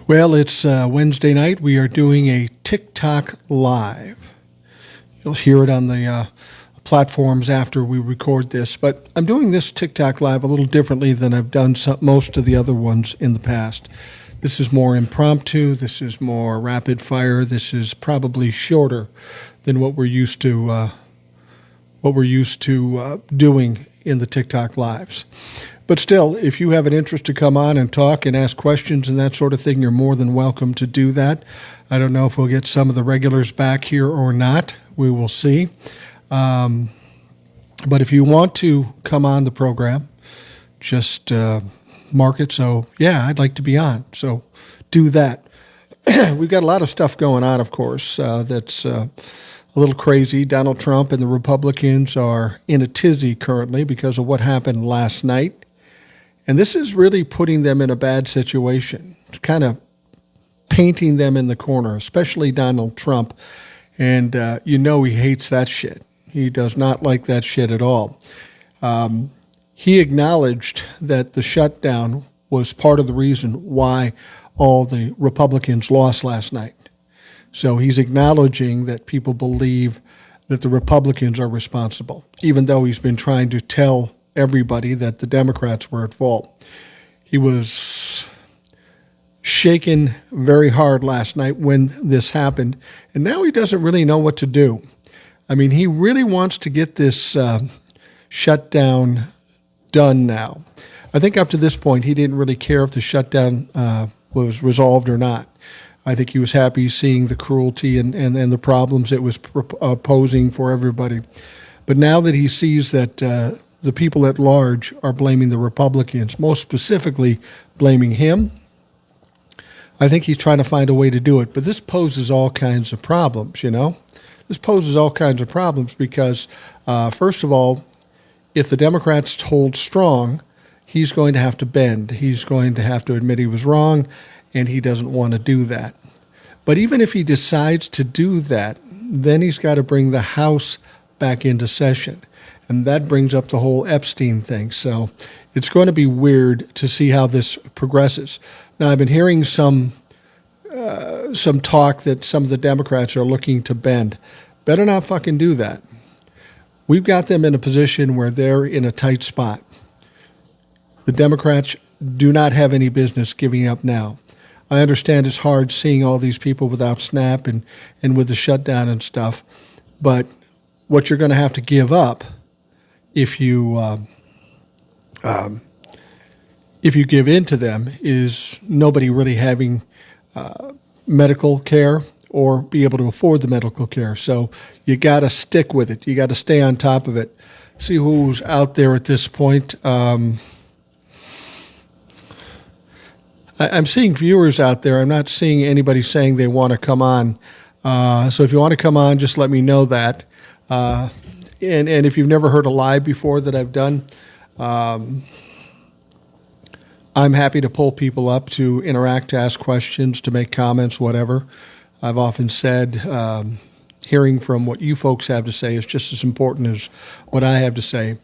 Well, it's Wednesday night. We are doing a TikTok Live. You'll hear it on the platforms after we record this, but I'm doing this TikTok Live a little differently than I've done most of the other ones in the past. This is more impromptu. This is more rapid fire. This is probably shorter than what we're used to doing in the TikTok Lives. But still, if you have an interest to come on and talk and ask questions and that sort of thing, you're more than welcome to do that. I don't know if we'll get some of the regulars back here or not. We will see. But if you want to come on the program, just mark it. So, yeah, I'd like to be on. So do that. We've got a lot of stuff going on, of course, that's a little crazy. Donald Trump and the Republicans are in a tizzy currently because of what happened last night. And this is really putting them in a bad situation. It's kind of painting them in the corner, especially Donald Trump. And he hates that shit. He does not like that shit at all. He acknowledged that the shutdown was part of the reason why all the Republicans lost last night. So he's acknowledging that people believe that the Republicans are responsible, even though he's been trying to tell everybody that the Democrats were at fault. He was shaken very hard last night when this happened, and now he doesn't really know what to do. I mean, he really wants to get this shutdown done now. I think up to this point, he didn't really care if the shutdown was resolved or not. I think he was happy seeing the cruelty and the problems it was posing for everybody. But now that he sees that the people at large are blaming the Republicans, most specifically blaming him, I think he's trying to find a way to do it. But this poses all kinds of problems, This poses all kinds of problems because, first of all, if the Democrats hold strong, he's going to have to bend. He's going to have to admit he was wrong, and he doesn't want to do that. But even if he decides to do that, then he's got to bring the House back into session. And that brings up the whole Epstein thing. So it's going to be weird to see how this progresses. Now, I've been hearing some talk that some of the Democrats are looking to bend. Better not fucking do that. We've got them in a position where they're in a tight spot. The Democrats do not have any business giving up now. I understand it's hard seeing all these people without SNAP and with the shutdown and stuff, but what you're going to have to give up if you give in to them is nobody really having medical care or be able to afford the medical care. So you got to stick with it. You got to stay on top of it. See who's out there at this point. I'm seeing viewers out there. I'm not seeing anybody saying they want to come on. So if you want to come on, just let me know that. And if you've never heard a live before that I've done, I'm happy to pull people up to interact, to ask questions, to make comments, whatever. I've often said hearing from what you folks have to say is just as important as what I have to say.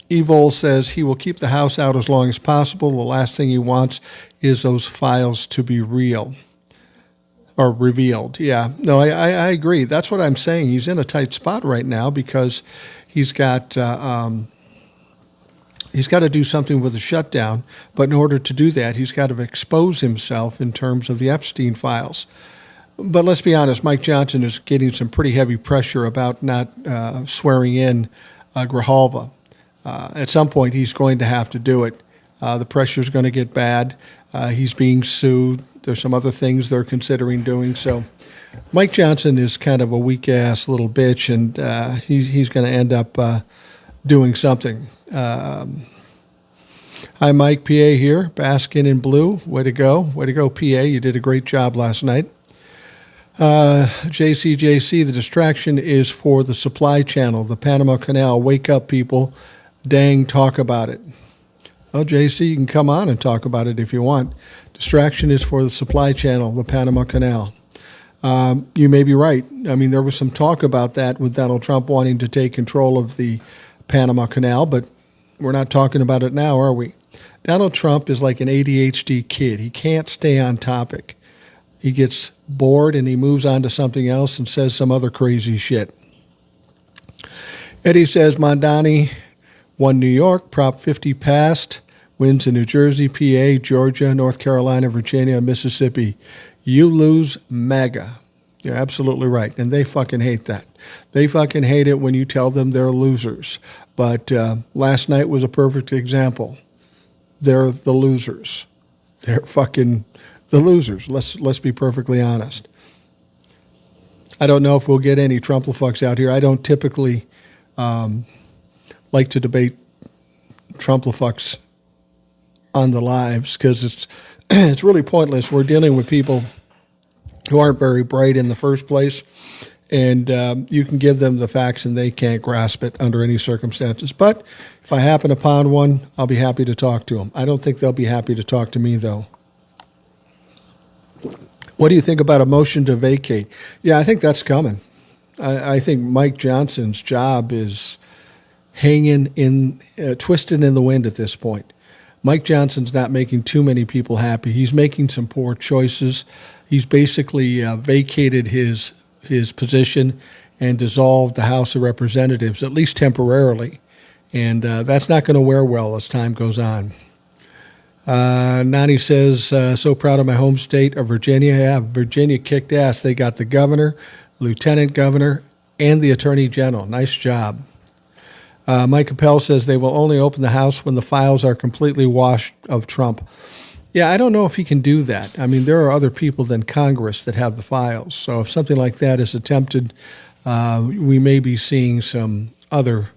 Evil says he will keep the House out as long as possible. The last thing he wants is those files to be real or revealed. Yeah, no, I agree. That's what I'm saying. He's in a tight spot right now because he's got to do something with the shutdown. But in order to do that, he's got to expose himself in terms of the Epstein files. But let's be honest, Mike Johnson is getting some pretty heavy pressure about not swearing in Grijalva. At some point, he's going to have to do it. The pressure is going to get bad. He's being sued. There's some other things they're considering doing. So Mike Johnson is kind of a weak-ass little bitch, and he's going to end up doing something. Hi, Mike, PA here, basking in blue. Way to go. Way to go, PA. You did a great job last night. JCJC, the distraction is for the supply channel, the Panama Canal. Wake up, people. Dang, talk about it. Well, JC, you can come on and talk about it if you want. Distraction is for the supply channel, the Panama Canal. You may be right. I mean, there was some talk about that with Donald Trump wanting to take control of the Panama Canal, but we're not talking about it now, are we? Donald Trump is like an ADHD kid. He can't stay on topic. He gets bored and he moves on to something else and says some other crazy shit. Eddie says Mondani won New York, Prop 50 passed, wins in New Jersey, PA, Georgia, North Carolina, Virginia, Mississippi. You lose, MAGA. You're absolutely right. And they fucking hate that. They fucking hate it when you tell them they're losers. But last night was a perfect example. They're the losers. They're fucking the losers. Let's be perfectly honest. I don't know if we'll get any Trump-fucks out here. I don't typically like to debate Trump-fucks on the lives because it's really pointless. We're dealing with people who aren't very bright in the first place, and you can give them the facts and they can't grasp it under any circumstances. But if I happen upon one, I'll be happy to talk to them. I don't think they'll be happy to talk to me, though. What do you think about a motion to vacate? Yeah, I think that's coming. I think Mike Johnson's job is hanging in, twisted in the wind at this point. Mike Johnson's not making too many people happy. He's making some poor choices. He's basically vacated his position and dissolved the House of Representatives, at least temporarily. And that's not going to wear well as time goes on. Nani says, so proud of my home state of Virginia. Yeah, Virginia kicked ass. They got the governor, lieutenant governor, and the attorney general. Nice job. Mike Capel says they will only open the House when the files are completely washed of Trump. Yeah, I don't know if he can do that. I mean, there are other people than Congress that have the files. So if something like that is attempted, we may be seeing some other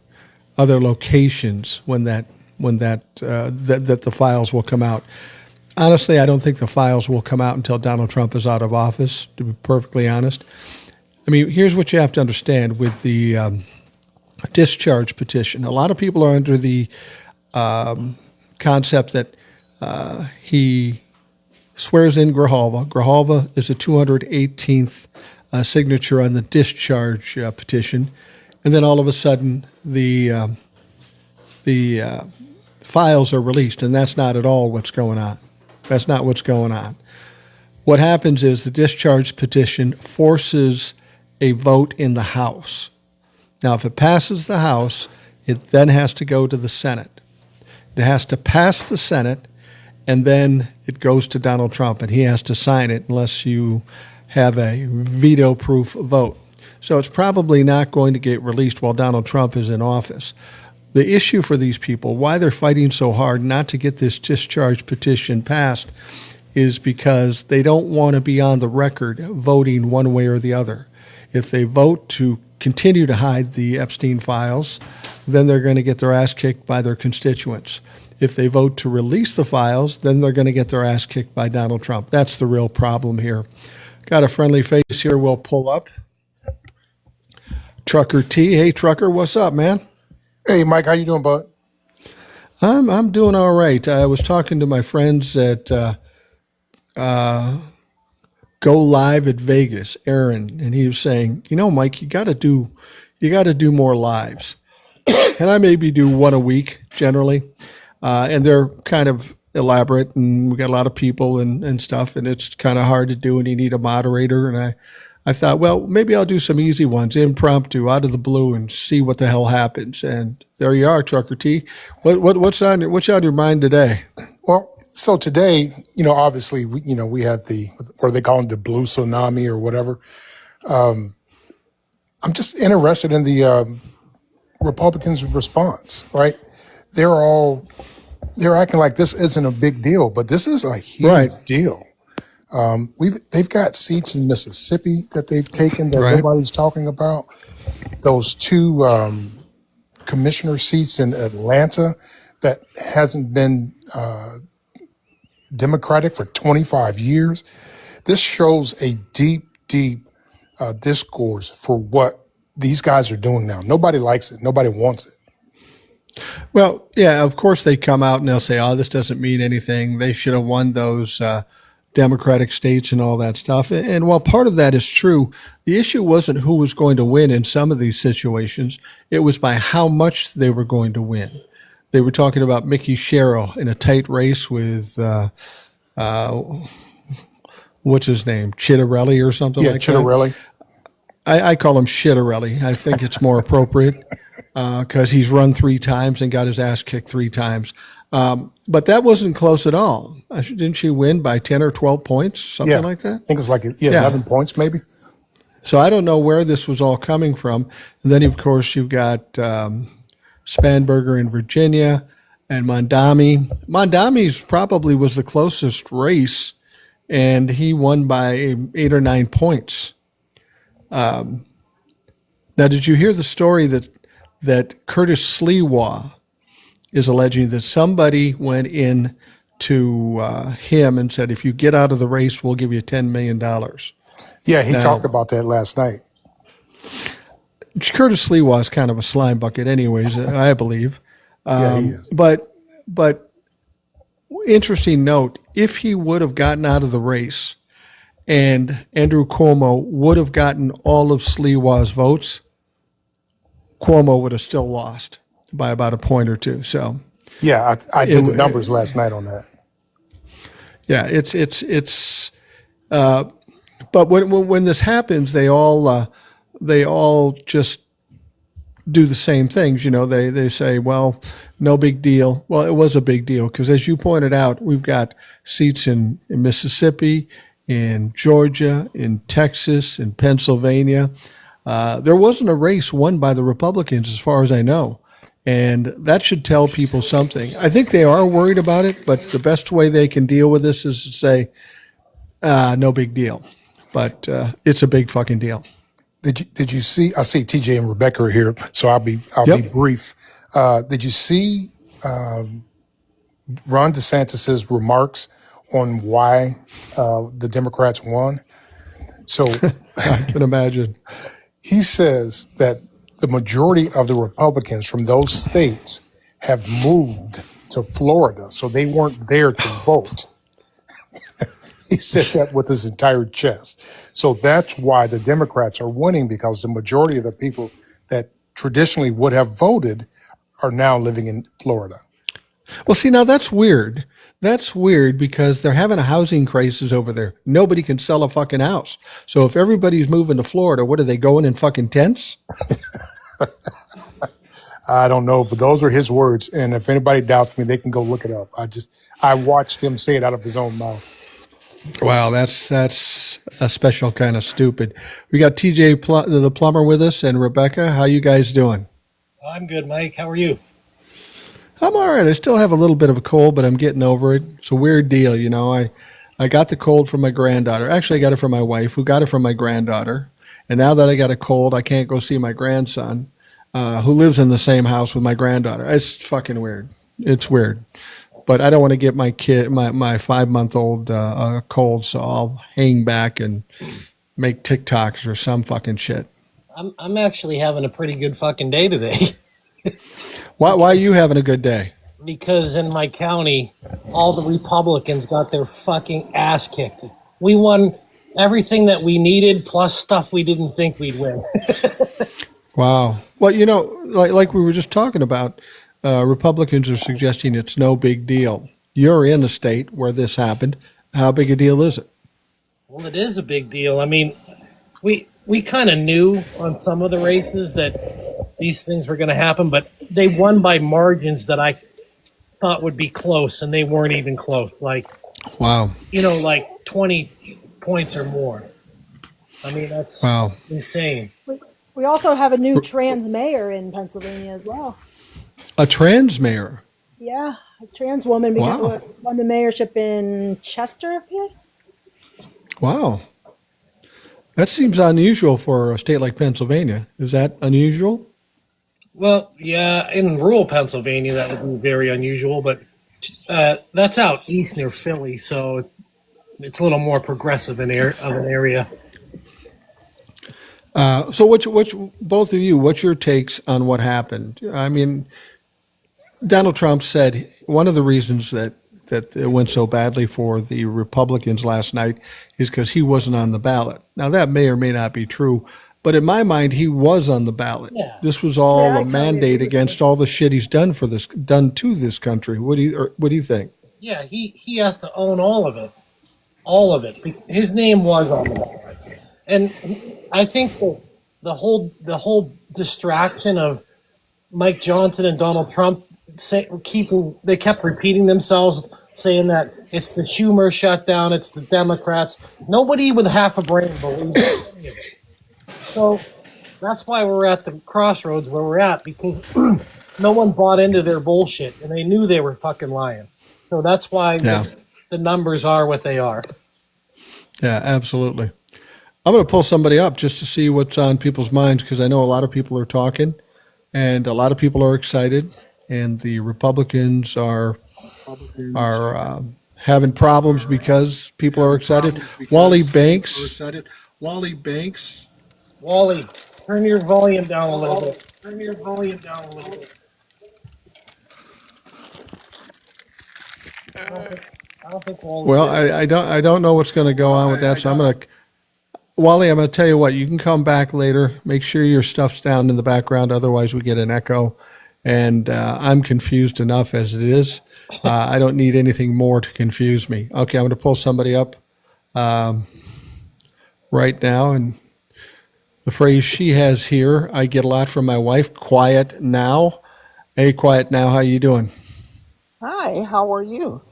locations when that the files will come out. Honestly, I don't think the files will come out until Donald Trump is out of office, to be perfectly honest. I mean, here's what you have to understand with the discharge petition. A lot of people are under the concept that he swears in Grijalva. Grijalva is the 218th signature on the discharge petition. And then all of a sudden, the files are released, and that's not at all what's going on. That's not what's going on. What happens is the discharge petition forces a vote in the House. Now, if it passes the House, it then has to go to the Senate. It has to pass the Senate, and then it goes to Donald Trump, and he has to sign it unless you have a veto-proof vote. So it's probably not going to get released while Donald Trump is in office. The issue for these people, why they're fighting so hard not to get this discharge petition passed, is because they don't want to be on the record voting one way or the other. If they vote to continue to hide the Epstein files, then they're going to get their ass kicked by their constituents. If they vote to release the files, then they're going to get their ass kicked by Donald Trump. That's the real problem here. Got a friendly face here we'll pull up. Trucker T. Hey, Trucker, what's up, man? Hey, Mike, how you doing, bud? I'm doing all right. I was talking to my friends at Go Live at Vegas, Aaron, and he was saying, you know, Mike, you got to do more lives, and I maybe do one a week generally, and they're kind of elaborate, and we got a lot of people and stuff, and it's kind of hard to do, and you need a moderator, and I thought, well, maybe I'll do some easy ones, impromptu, out of the blue, and see what the hell happens. And there you are, Trucker T. What's on your mind today? Well, so today, obviously, we had what are they calling the blue tsunami or whatever. I'm just interested in the Republicans' response, right? They're acting like this isn't a big deal, but this is a huge deal. They've got seats in Mississippi that they've taken that nobody's talking about. Those two commissioner seats in Atlanta that hasn't been Democratic for 25 years. This shows a deep discourse for what these guys are doing now. Nobody likes it. Nobody wants it. Well, yeah, of course they come out and they'll say, oh, this doesn't mean anything. They should have won those Democratic states and all that stuff. And while part of that is true, the issue wasn't who was going to win in some of these situations. It was by how much they were going to win. they were talking about Mickey Sherrill in a tight race with what's his name, Chittarelli or something Yeah, like Chittarelli. that. I call him Shittarelli. I think it's more appropriate because he's run 3 times and got his ass kicked 3 times. But that wasn't close at all. Didn't she win by 10 or 12 points, something Yeah, like that? I think it was like Yeah. 11 points maybe. So I don't know where this was all coming from. And then, of course, you've got Spanberger in Virginia and Mondami. Mondami's probably was the closest race, and he won by 8 or 9 points. Now, did you hear the story that Curtis Sliwa is alleging that somebody went in to him and said, if you get out of the race, we'll give you $10 million. Yeah, he Now- talked about that last night. Curtis Sliwa is kind of a slime bucket anyways, I believe. Yeah, he is. But interesting note, if he would have gotten out of the race and Andrew Cuomo would have gotten all of Sliwa's votes, Cuomo would have still lost by about a point or two. So, Yeah, I did the numbers last night on that. yeah, it's. But when this happens, they all just do the same things. You know, they say, well, no big deal. Well, it was a big deal because, as you pointed out, we've got seats in Mississippi, in Georgia, in Texas, in Pennsylvania. There wasn't a race won by the Republicans, as far as I know. And that should tell people something. I think they are worried about it, but the best way they can deal with this is to say, no big deal. But it's a big fucking deal. Did you see? I see TJ and Rebecca are here, so I'll be brief. Did you see Ron DeSantis's remarks on why the Democrats won? So I can imagine. he says that the majority of the Republicans from those states have moved to Florida, so they weren't there to vote. He said that with his entire chest. So that's why the Democrats are winning, because the majority of the people that traditionally would have voted are now living in Florida. Well, see, now that's weird. That's weird because they're having a housing crisis over there. Nobody can sell a fucking house. So if everybody's moving to Florida, what are they going in fucking tents? I don't know, but those are his words. And if anybody doubts me, they can go look it up. I watched him say it out of his own mouth. Wow, that's a special kind of stupid. We got TJ the plumber with us and Rebecca. How you guys doing? I'm good, Mike. How are you? I'm all right. I still have a little bit of a cold, but I'm getting over it. It's a weird deal, you know. I got the cold from my granddaughter. Actually, I got it from my wife, who got it from my granddaughter. And now that I got a cold, I can't go see my grandson, who lives in the same house with my granddaughter. It's fucking weird. It's weird. But I don't want to get my kid, my 5-month-old, a cold, so I'll hang back and make TikToks or some fucking shit. I'm actually having a pretty good fucking day today. Why are you having a good day? Because in my county, all the Republicans got their fucking ass kicked. We won everything that we needed, plus stuff we didn't think we'd win. Wow. Well, you know, like we were just talking about, Republicans are suggesting it's no big deal. You're in a state where this happened. How big a deal is it? Well, it is a big deal. I mean, we kind of knew on some of the races that these things were going to happen, but they won by margins that I thought would be close, and they weren't even close. Like, Wow. you know, like 20 points or more. I mean, that's Wow. insane. We also have a new trans mayor in Pennsylvania as well. A trans mayor. Yeah, a trans woman Wow. won the mayorship in Chester, PA. Wow. That seems unusual for a state like Pennsylvania. Is that unusual? Well, yeah, in rural Pennsylvania, that would be very unusual, but that's out east near Philly, so it's a little more progressive of an area. So what both of you, what's your takes on what happened? I mean, Donald Trump said one of the reasons that it went so badly for the Republicans last night is because he wasn't on the ballot. Now, that may or may not be true. But in my mind, he was on the ballot. Yeah. This was all Yeah, I a totally agree mandate with against all the shit he's done to this country. What do you think? Yeah, he has to own all of it. All of it. His name was on the ballot. And I think the whole distraction of Mike Johnson and Donald Trump they kept repeating themselves, saying that it's the Schumer shutdown, it's the Democrats. Nobody with half a brain believes any of it. So that's why we're at the crossroads where we're at, because no one bought into their bullshit and they knew they were fucking lying. So that's why Yeah. the numbers are what they are. Yeah, absolutely. I'm going to pull somebody up just to see what's on people's minds because I know a lot of people are talking and a lot of people are excited, and the Republicans are having problems because people are excited. Wally Banks. Wally, turn your volume down a little bit. Turn your volume down a little bit. I don't think Wally. Well, I don't know what's going to go on with that, so I'm going to Wally. I'm going to tell you what. You can come back later. Make sure your stuff's down in the background, otherwise we get an echo. And I'm confused enough as it is. I don't need anything more to confuse me. Okay, I'm going to pull somebody up right now, and the phrase she has here, I get a lot from my wife. Quiet now. Hey, quiet now. How you doing? Hi, how are you?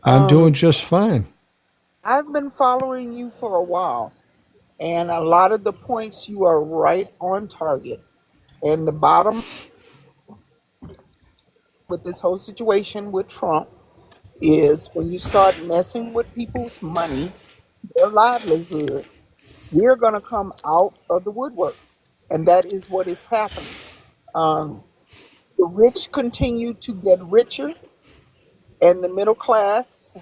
I'm doing just fine. I've been following you for a while, and a lot of the points you are right on target. And the bottom with this whole situation with Trump is when you start messing with people's money, their livelihood, we're going to come out of the woodworks. And that is what is happening. Um, the rich continue to get richer, and the middle class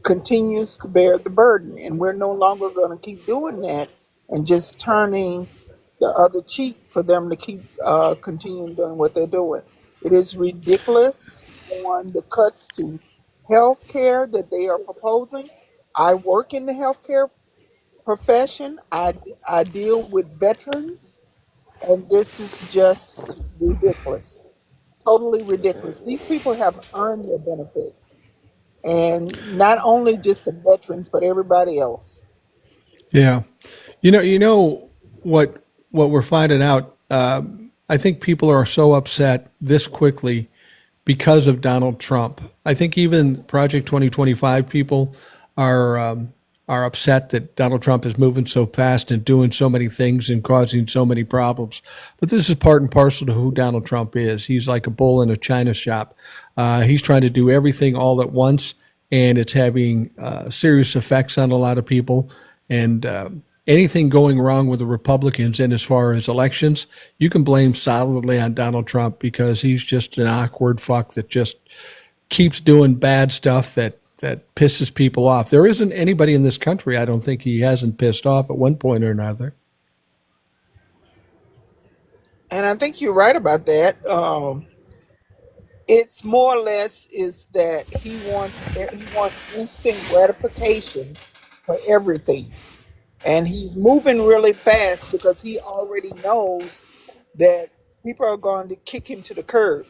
continues to bear the burden. And we're no longer going to keep doing that and just turning the other cheek for them to keep continuing doing what they're doing. It is ridiculous on the cuts to health care that they are proposing. I work in the healthcare profession. I deal with veterans, and this is just ridiculous. Totally ridiculous. These people have earned their benefits, and not only just the veterans, but everybody else. Yeah, you know what we're finding out. I think people are so upset this quickly because of Donald Trump. I think even Project 2025 people are upset that Donald Trump is moving so fast and doing so many things and causing so many problems. But this is part and parcel to who Donald Trump is. He's like a bull in a china shop. He's trying to do everything all at once, and it's having serious effects on a lot of people. And anything going wrong with the Republicans and as far as elections, you can blame solidly on Donald Trump because he's just an awkward fuck that just keeps doing bad stuff that pisses people off. There isn't anybody in this country, I don't think, he hasn't pissed off at one point or another. And I think you're right about that. It's more or less is that he wants instant gratification for everything. And he's moving really fast because he already knows that people are going to kick him to the curb.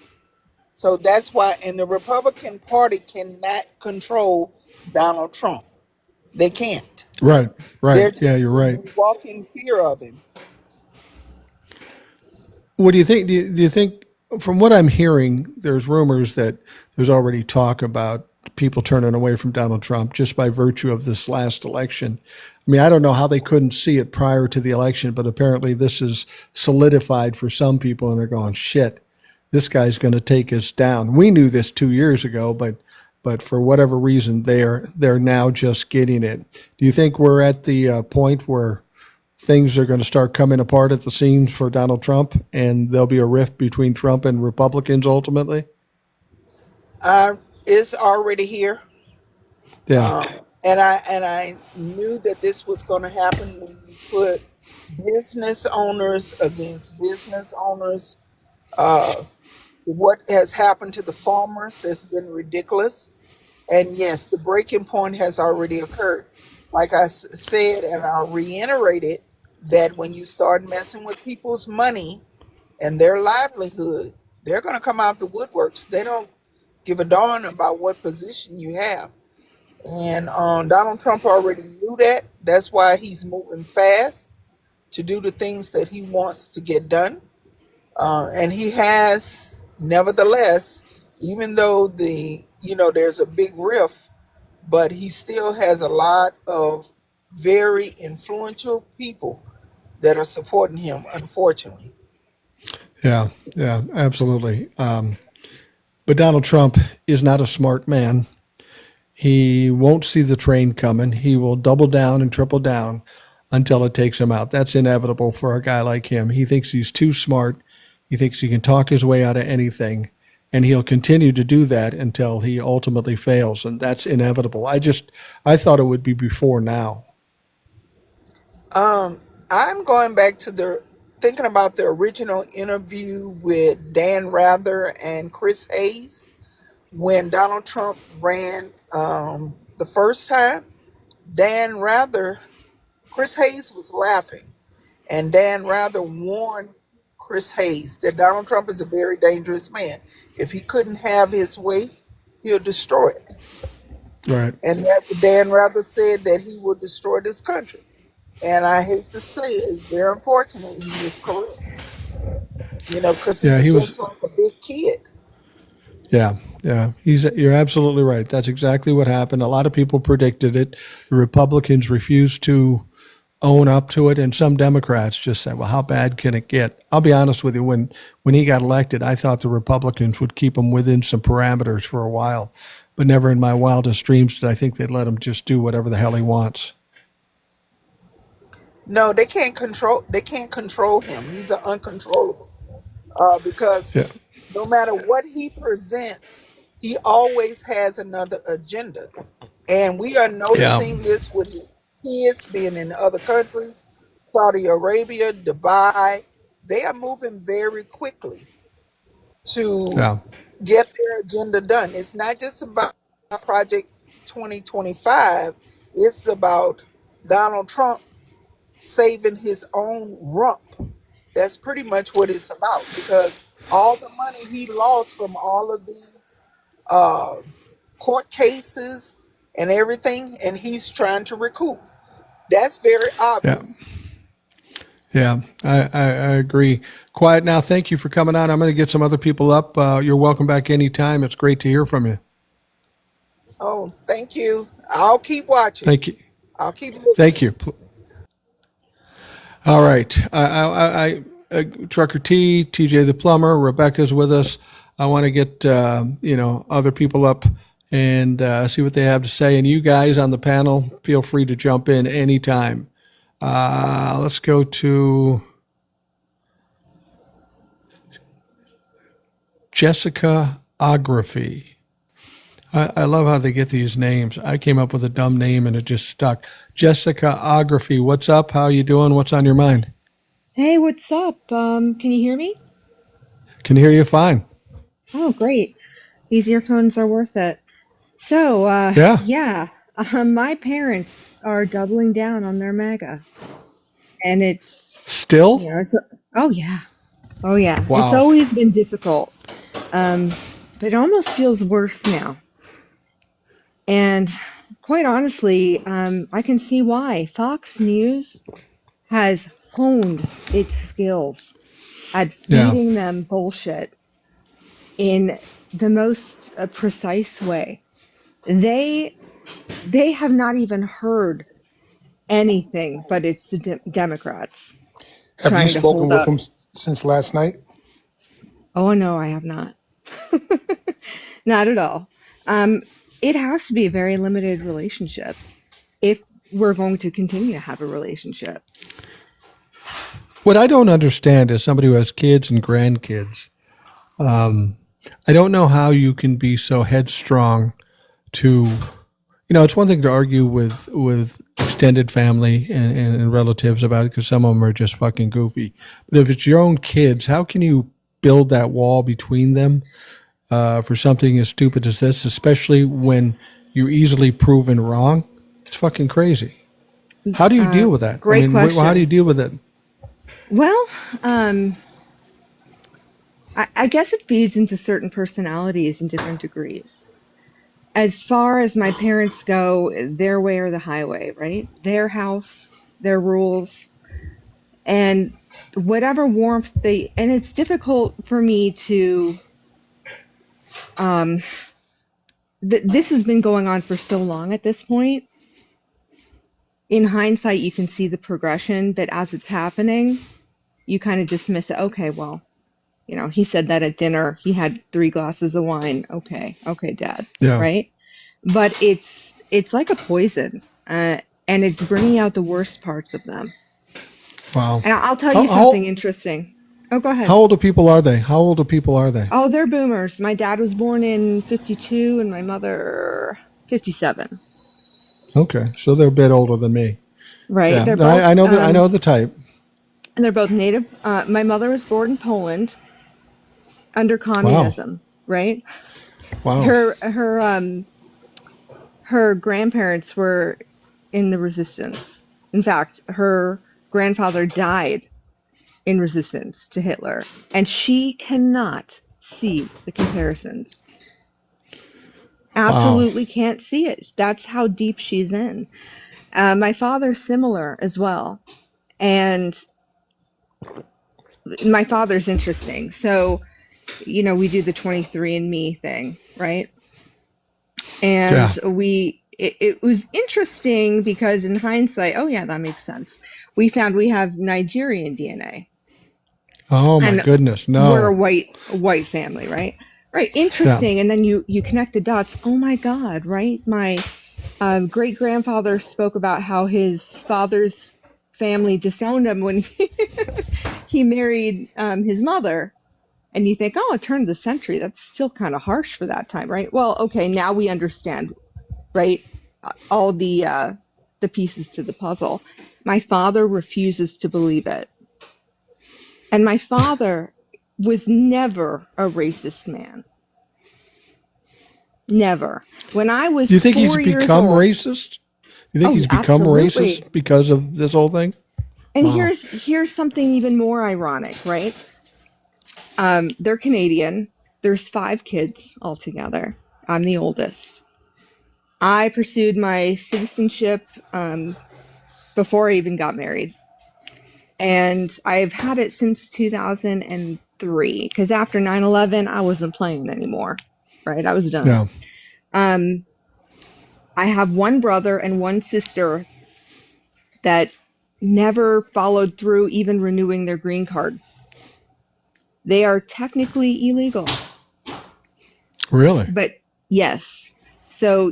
So that's why, and the Republican Party cannot control Donald Trump. They can't. Right, They're right. Yeah, just you're right. walk in fear of him. What do you think? Do you think, from what I'm hearing, there's rumors that there's already talk about people turning away from Donald Trump just by virtue of this last election. I mean, I don't know how they couldn't see it prior to the election, but apparently this is solidified for some people, and they're going, shit, this guy's going to take us down. We knew this 2 years ago, but for whatever reason, they're now just getting it. Do you think we're at the point where things are going to start coming apart at the seams for Donald Trump, and there'll be a rift between Trump and Republicans ultimately? It's already here. Yeah, And I knew that this was going to happen when you put business owners against business owners. What has happened to the farmers has been ridiculous. And yes, the breaking point has already occurred. Like I said, and I'll reiterate it, that when you start messing with people's money and their livelihood, they're going to come out the woodworks. They don't give a darn about what position you have. And Donald Trump already knew that. That's why he's moving fast to do the things that he wants to get done. And he has, nevertheless, even though there's a big rift, but he still has a lot of very influential people that are supporting him, unfortunately. Yeah, yeah, absolutely. But Donald Trump is not a smart man. He won't see the train coming. He will double down and triple down until it takes him out. That's inevitable for a guy like him. He thinks he's too smart. He thinks he can talk his way out of anything. And he'll continue to do that until he ultimately fails. And that's inevitable. I thought it would be before now. I'm going back to thinking about the original interview with Dan Rather and Chris Hayes when Donald Trump ran the first time. Chris Hayes was laughing, and Dan Rather warned Chris Hayes that Donald Trump is a very dangerous man. If he couldn't have his way, he'll destroy it. Right. And that Dan Rather said that he would destroy this country. And I hate to say it, it's very unfortunate he was correct. Because he's just like a big kid. Yeah, yeah. You're absolutely right. That's exactly what happened. A lot of people predicted it. The Republicans refused to own up to it, and some Democrats just said, well, how bad can it get? I'll be honest with you, when he got elected, I thought the Republicans would keep him within some parameters for a while, but never in my wildest dreams did I think they'd let him just do whatever the hell he wants. No, they can't control him. He's uncontrollable. Because no matter what he presents, he always has another agenda. And we are noticing this with his kids being in other countries, Saudi Arabia, Dubai. They are moving very quickly to get their agenda done. It's not just about Project 2025. It's about Donald Trump saving his own rump. That's pretty much what it's about, because all the money he lost from all of these court cases and everything, and he's trying to recoup. That's very obvious. Yeah, I agree. Quiet now. Thank you for coming on. I'm going to get some other people up. You're welcome back anytime. It's great to hear from you. Oh, thank you. I'll keep watching. Thank you. I'll keep listening. Thank you. All right. Trucker T, TJ the plumber, Rebecca's with us. I want to get, other people up and see what they have to say. And you guys on the panel, feel free to jump in anytime. Let's go to Jessica Ography. I love how they get these names. I came up with a dumb name and it just stuck. Jessica Ography, what's up? How you doing? What's on your mind? Hey, what's up? Can you hear me? Can hear you fine. Oh, great. These earphones are worth it. So, my parents are doubling down on their MAGA. And it's... Still? Oh, yeah. Oh, yeah. Wow. It's always been difficult. But it almost feels worse now. And quite honestly, I can see why. Fox News has honed its skills at feeding them bullshit in the most precise way. They have not even heard anything, but it's the Democrats. Have you spoken with them since last night? Oh, no, I have not. Not at all. It has to be a very limited relationship if we're going to continue to have a relationship. What I don't understand is somebody who has kids and grandkids. I don't know how you can be so headstrong to, it's one thing to argue with extended family and relatives about it because some of them are just fucking goofy. But if it's your own kids, how can you build that wall between them for something as stupid as this, especially when you're easily proven wrong? It's fucking crazy. How do you deal with that? Great how question. do you deal with it? Well, I guess it feeds into certain personalities in different degrees. As far as my parents go, their way or the highway, right? Their house, their rules, and whatever warmth and it's difficult for me to, um, this has been going on for so long at this point. In hindsight, you can see the progression, but as it's happening, you kind of dismiss it. Okay, well, he said that at dinner. He had 3 glasses of wine. Okay, Dad, Yeah. right? But it's like a poison, and it's bringing out the worst parts of them. Wow. And I'll tell How, you how, something interesting. Oh, go ahead. how old are they? How old are they? Oh, they're boomers. My dad was born in 52 and my mother 57. Okay, so they're a bit older than me. Right? Yeah, They're both I know the type. and they're both native. My mother was born in Poland under Wow. communism, right? Wow. Her grandparents were in the resistance. In fact, her grandfather died in resistance to Hitler, and she cannot see the comparisons. Wow. Absolutely can't see it. That's how deep she's in. My father's similar as well, and my father's interesting. So, we do the 23andMe thing, right? And Yeah. it was interesting because in hindsight, oh yeah, that makes sense. We found we have Nigerian DNA, Oh my and goodness. we're a No. white family, right? Right, Yeah. interesting. And then you connect the dots. Oh my God, right? My great grandfather spoke about how his father's family disowned him when he married his mother. And you think, oh, a turn of the century, that's still kind of harsh for that time, right? Well, okay, now we understand, right? All the pieces to the puzzle. My father refuses to believe it. And my father was never a racist man. Never. When I was Do you think he's 4 years become old, racist? You think oh, he's become absolutely. racist because of this whole thing? And Wow. here's something even more ironic, right? They're Canadian. There's 5 kids altogether. I'm the oldest. I pursued my citizenship before I even got married. And I've had it since 2003, because after 9/11, I wasn't playing anymore, right? I was done. Yeah. Um, I have one brother and one sister that never followed through even renewing their green card. They are technically illegal, Really? but yes. So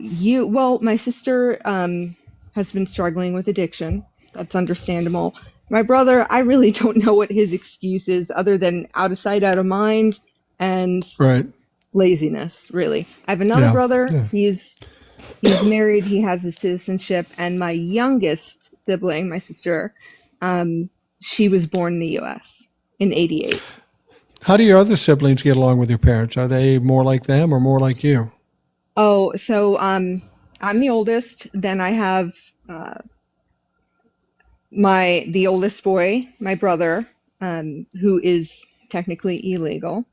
my sister has been struggling with addiction. That's understandable. My brother, I really don't know what his excuse is other than out of sight, out of mind, and Right. laziness, really. I have another Yeah. brother. Yeah. He's married. He has his citizenship. And my youngest sibling, my sister, she was born in the U.S. in '88. How do your other siblings get along with your parents? Are they more like them or more like you? Oh, so I'm the oldest. Then I have the oldest boy, my brother, who is technically illegal.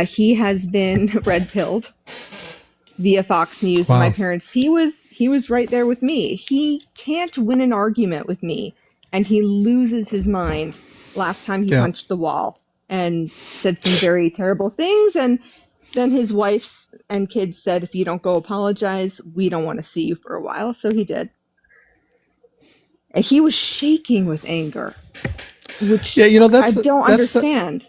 He has been red pilled via Fox News. And my Wow. parents, he was right there with me. He can't win an argument with me, and he loses his mind. Last time he Yeah. punched the wall and said some very terrible things, and then his wife and kids said, if you don't go apologize, we don't want to see you for a while. So he did. And he was shaking with anger, which Yeah, I don't understand.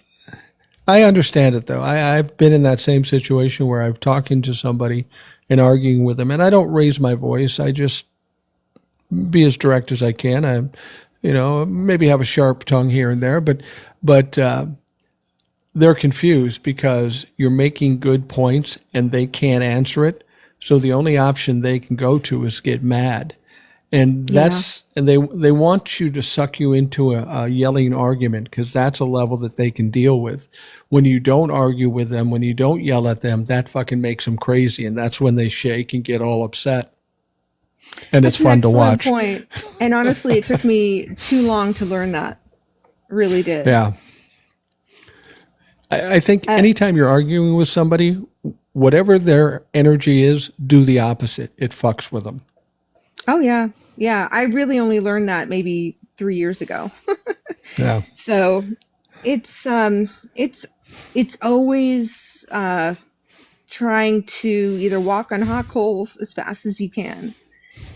I understand it though. I've been in that same situation where I'm talking to somebody and arguing with them, and I don't raise my voice. I just be as direct as I can. Maybe have a sharp tongue here and there, but they're confused because you're making good points and they can't answer it. So the only option they can go to is get mad. And Yeah. they want you to suck you into a yelling argument because that's a level that they can deal with. When you don't argue with them, when you don't yell at them, that fucking makes them crazy. And that's when they shake and get all upset. and That's it's an fun to excellent watch. point. And honestly, it took me too long to learn that. Really did. Yeah. I think Uh, anytime you're arguing with somebody, whatever their energy is, do the opposite. It fucks with them. oh yeah. Yeah. I really only learned that maybe 3 years ago. Yeah. So it's it's always trying to either walk on hot coals as fast as you can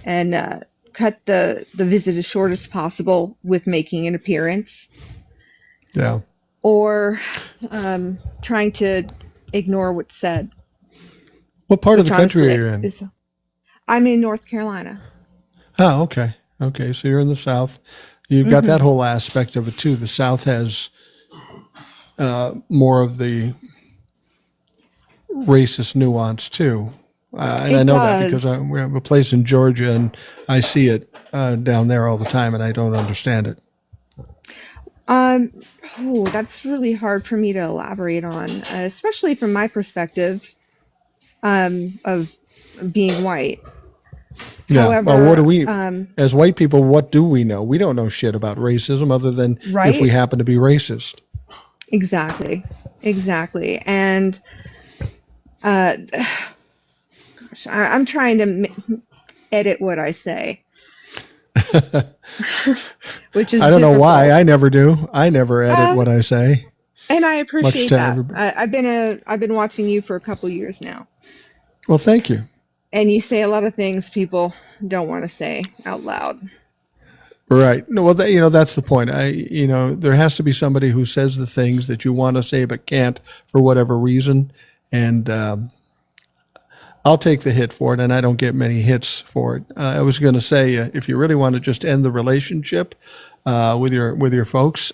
and cut the visit as short as possible with making an appearance, Yeah. or trying to ignore what's said, What part of which the country honestly are you in? is. I'm in North Carolina. Oh, okay. Okay. So you're in the South. You've got that whole aspect of it too. The South has more of the racist nuance too. And I It know that because does. we have a place in Georgia and I see it down there all the time and I don't understand it. Um, oh, that's really hard for me to elaborate on, especially from my perspective of being white. Yeah. Well, what do However, we, as white people, what do we know? We don't know shit about racism other than if we right? happen to be racist. Exactly, exactly. And uh, gosh, I'm trying to edit what I say, which is I don't know why. difficult. I never do. I never edit Uh, what I say, and I much appreciate to that. everybody. I've been watching you for a couple years now, Well, thank you. and you say a lot of things people don't want to say out loud. Right. No, well, that's the point. There has to be somebody who says the things that you want to say but can't for whatever reason. And I'll take the hit for it, and I don't get many hits for it. I was going to say, if you really want to just end the relationship with your folks,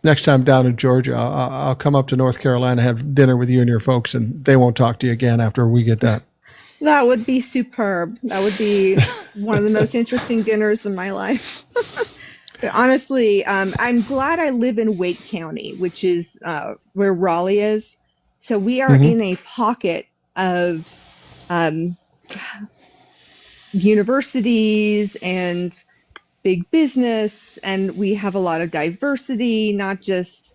next time down in Georgia, I'll come up to North Carolina, have dinner with you and your folks, and they won't talk to you again after we get done. That would be superb. That would be one of the most interesting dinners in my life. But honestly, I'm glad I live in Wake County, which is where Raleigh is. So we are Hmm. in a pocket of um, universities and big business, and we have a lot of diversity, not just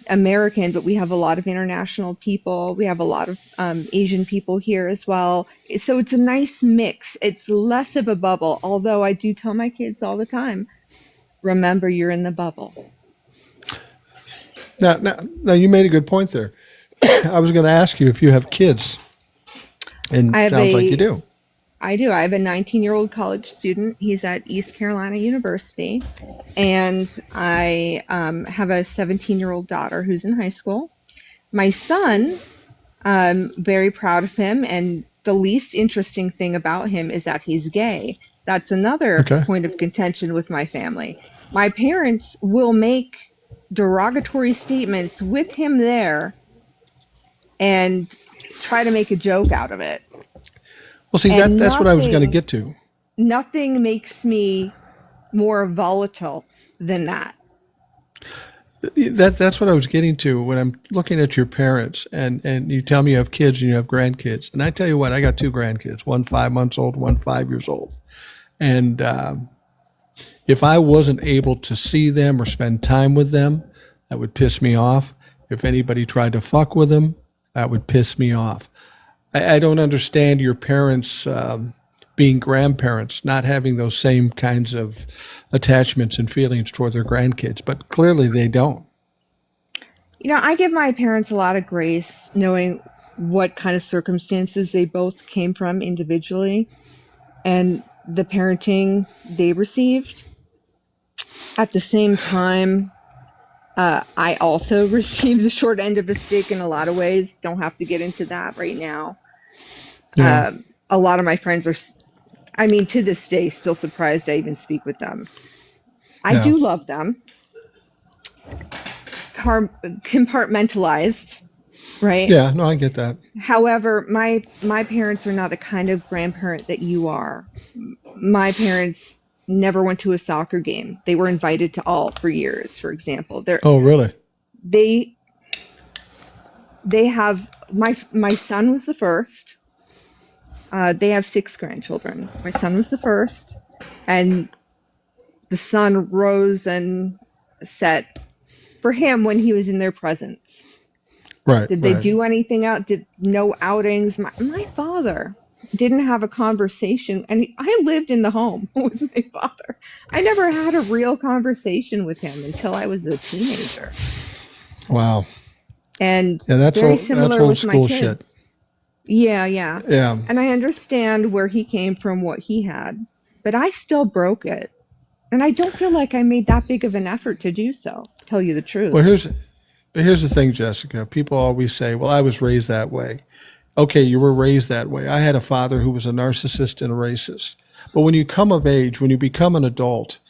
American, but we have a lot of international people. We have a lot of Asian people here as well. So it's a nice mix. It's less of a bubble, although I do tell my kids all the time, remember you're in the bubble. Now, you made a good point there. I was going to ask you if you have kids, and I have sounds like you a do. I do. I have a 19-year-old college student. He's at East Carolina University. And I have a 17-year-old daughter who's in high school. My son, very proud of him. And the least interesting thing about him is that he's gay. That's another Okay. point of contention with my family. My parents will make derogatory statements with him there and try to make a joke out of it. Well, see, And that's what I was going to nothing get to. nothing makes me more volatile than that. That's what I was getting to when I'm looking at your parents, and you tell me you have kids and you have grandkids, and I tell you what, I got two grandkids, one 5 months old, one 5 years old, and if I wasn't able to see them or spend time with them, that would piss me off. If anybody tried to fuck with them, that would piss me off. I don't understand your parents being grandparents, not having those same kinds of attachments and feelings toward their grandkids, but clearly they don't. You know, I give my parents a lot of grace knowing what kind of circumstances they both came from individually and the parenting they received. At the same time, I also received the short end of the stick in a lot of ways. Don't have to get into that right now. Yeah. A lot of my friends are, I mean, to this day, still surprised I even speak with them. I Yeah. do love them. Compartmentalized, right? Yeah. No, I get that. However, my parents are not the kind of grandparent that you are. My parents never went to a soccer game. They were invited to all for years, for example. Oh, really? They have my son was the first. They have 6 grandchildren. My son was the first, and the sun rose and set for him when he was in their presence. Right. Did they right. do anything out? Did no outings? My father didn't have a conversation, and I lived in the home with my father. I never had a real conversation with him until I was a teenager. Wow. And Yeah, that's very old, similar that's old with my school kids. shit. Yeah, yeah. Yeah. And I understand where he came from, what he had, but I still broke it. And I don't feel like I made that big of an effort to do so, tell you the truth. Well, here's the thing, Jessica. People always say, "Well, I was raised that way." Okay, you were raised that way. I had a father who was a narcissist and a racist. But when you come of age, when you become an adult,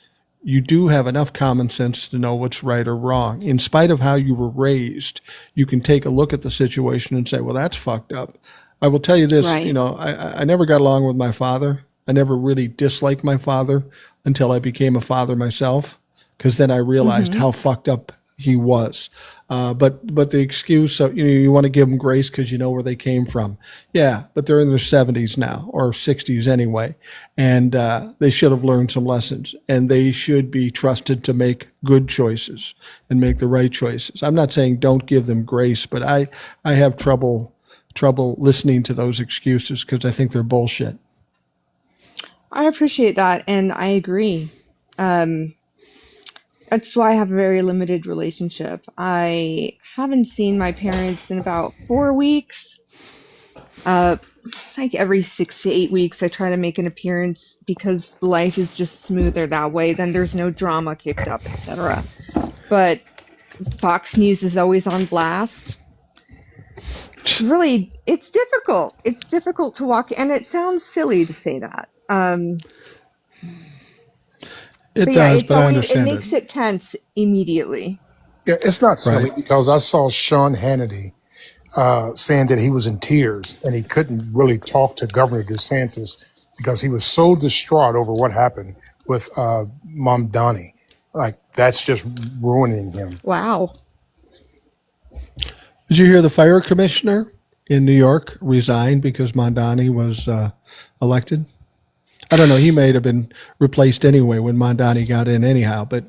you do have enough common sense to know what's right or wrong. In spite of how you were raised, you can take a look at the situation and say, well, that's fucked up. I will tell you this, Right. I never got along with my father. I never really disliked my father until I became a father myself, because then I realized how fucked up he was. But the excuse of, you want to give them grace because you know where they came from. Yeah, but they're in their 70s now, or 60s anyway, and they should have learned some lessons, and they should be trusted to make good choices and make the right choices. I'm not saying don't give them grace, but I have trouble listening to those excuses because I think they're bullshit. I appreciate that, and I agree. That's why I have a very limited relationship. I haven't seen my parents in about 4 weeks. Uh, like every 6 to 8 weeks, I try to make an appearance because life is just smoother that way. Then there's no drama kicked up, etc. But Fox News is always on blast. Really, it's difficult. It's difficult to walk, and it sounds silly to say that. It But yeah, does, it's but I always, it understand makes it tense immediately. Yeah, it's not silly Right. because I saw Sean Hannity saying that he was in tears and he couldn't really talk to Governor DeSantis because he was so distraught over what happened with Mom Donnie. Like, that's just ruining him. Wow. Did you hear the fire commissioner in New York resigned because Mondani was elected? I don't know. He may have been replaced anyway when Mondani got in anyhow. But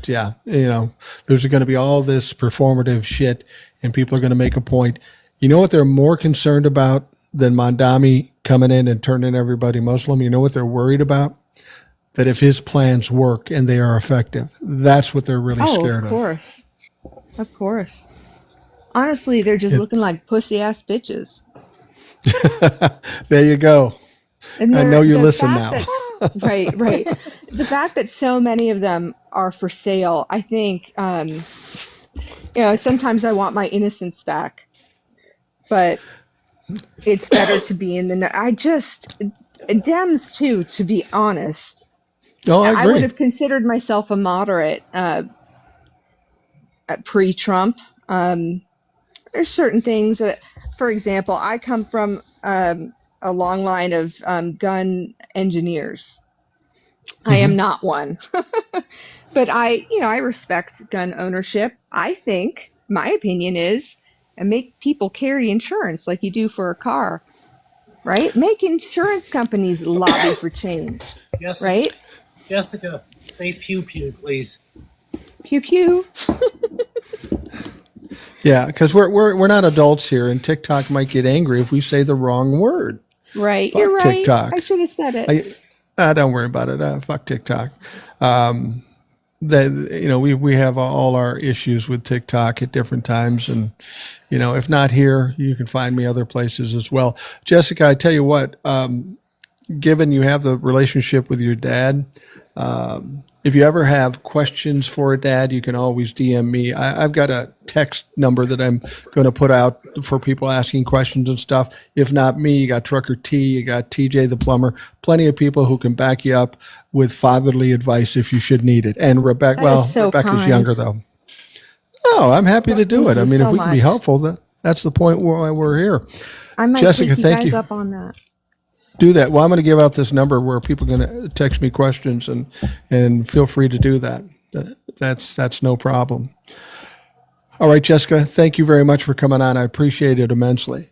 yeah, there's going to be all this performative shit, and people are going to make a point. You know what they're more concerned about than Mondani coming in and turning everybody Muslim? You know what they're worried about? That if his plans work and they are effective, that's what they're really Oh, scared of course. Of course. Honestly, they're just looking like pussy-ass bitches. of. There you go. And I they're, know you the listen fact now. that, right, right. The fact that so many of them are for sale, I think, sometimes I want my innocence back, but it's better to be in the, Dems too, to be honest. Oh, I I would agree. have considered myself a moderate pre-Trump. There's certain things that, for example, I come from a long line of gun engineers. I am not one, but I respect gun ownership. I think my opinion is, and make people carry insurance like you do for a car, right? Make insurance companies lobby for change, Jessica, right? Jessica, say pew pew, please. Pew pew. Yeah, because we're not adults here, and TikTok might get angry if we say the wrong word. Right, Fuck you're right. TikTok. I should have said it. Don't worry about it. Fuck TikTok. We have all our issues with TikTok at different times, and if not here, you can find me other places as well. Jessica, I tell you what, given you have the relationship with your dad, if you ever have questions for a dad, you can always DM me. I've got a text number that I'm going to put out for people asking questions and stuff. If not me, you got Trucker T, you got TJ the plumber, plenty of people who can back you up with fatherly advice if you should need it. And Rebecca, That is so Rebecca's kind. younger though. Oh, I'm happy to do it. I Thank you mean, if so we can be much. helpful, that's the point why we're here. I might Jessica, take you thank guys you. up on that. Do that. Well, I'm going to give out this number where people are going to text me questions, and feel free to do that. That's no problem. All right, Jessica, thank you very much for coming on. I appreciate it immensely.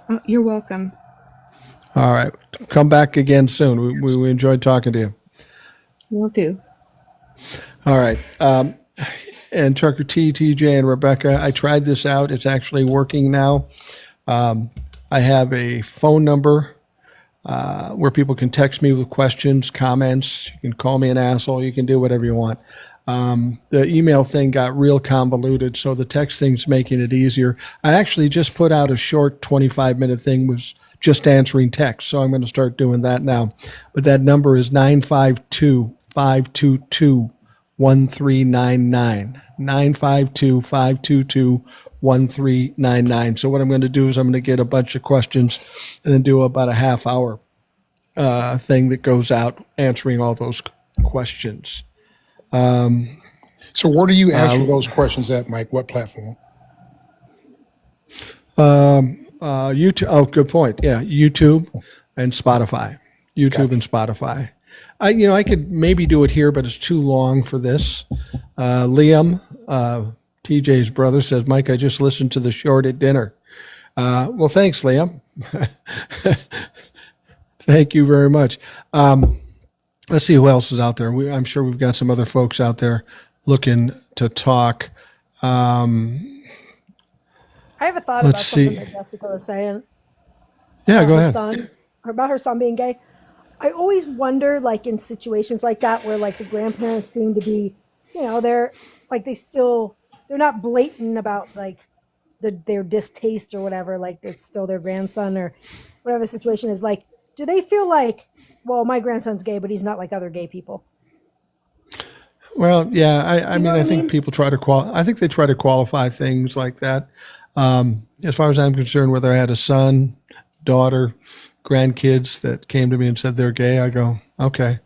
Oh, you're welcome. All right. Come back again soon. We enjoyed talking to you. Will do. All right. And Trucker T, TJ, and Rebecca, I tried this out. It's actually working now. I have a phone number where people can text me with questions, comments. You can call me an asshole. You can do whatever you want. The email thing got real convoluted, so the text thing's making it easier. I actually just put out a short 25-minute thing, was just answering text, so I'm going to start doing that now. But that number is 952-522-1399. 952-522-1399. So what I'm going to do is I'm going to get a bunch of questions and then do about a half hour thing that goes out answering all those questions. So where do you answer those questions at, Mike? What platform? YouTube. Oh, good point. Yeah, YouTube and Spotify. YouTube and Spotify. I could maybe do it here, but it's too long for this. Liam, TJ's brother, says, Mike, I just listened to the short at dinner. Well, thanks, Liam. Thank you very much. Let's see who else is out there. I'm sure we've got some other folks out there looking to talk. I have a thought about something that Jessica was saying. Yeah, go ahead. About her son being gay. I always wonder, like in situations like that, where like the grandparents seem to be, they're like they're not blatant about like their distaste or whatever. Like it's still their grandson or whatever the situation is. Like, do they feel like, well, my grandson's gay, but he's not like other gay people? Well, yeah, I think people try to I think they try to qualify things like that. As far as I'm concerned, whether I had a son, daughter, grandkids that came to me and said they're gay, I go, okay,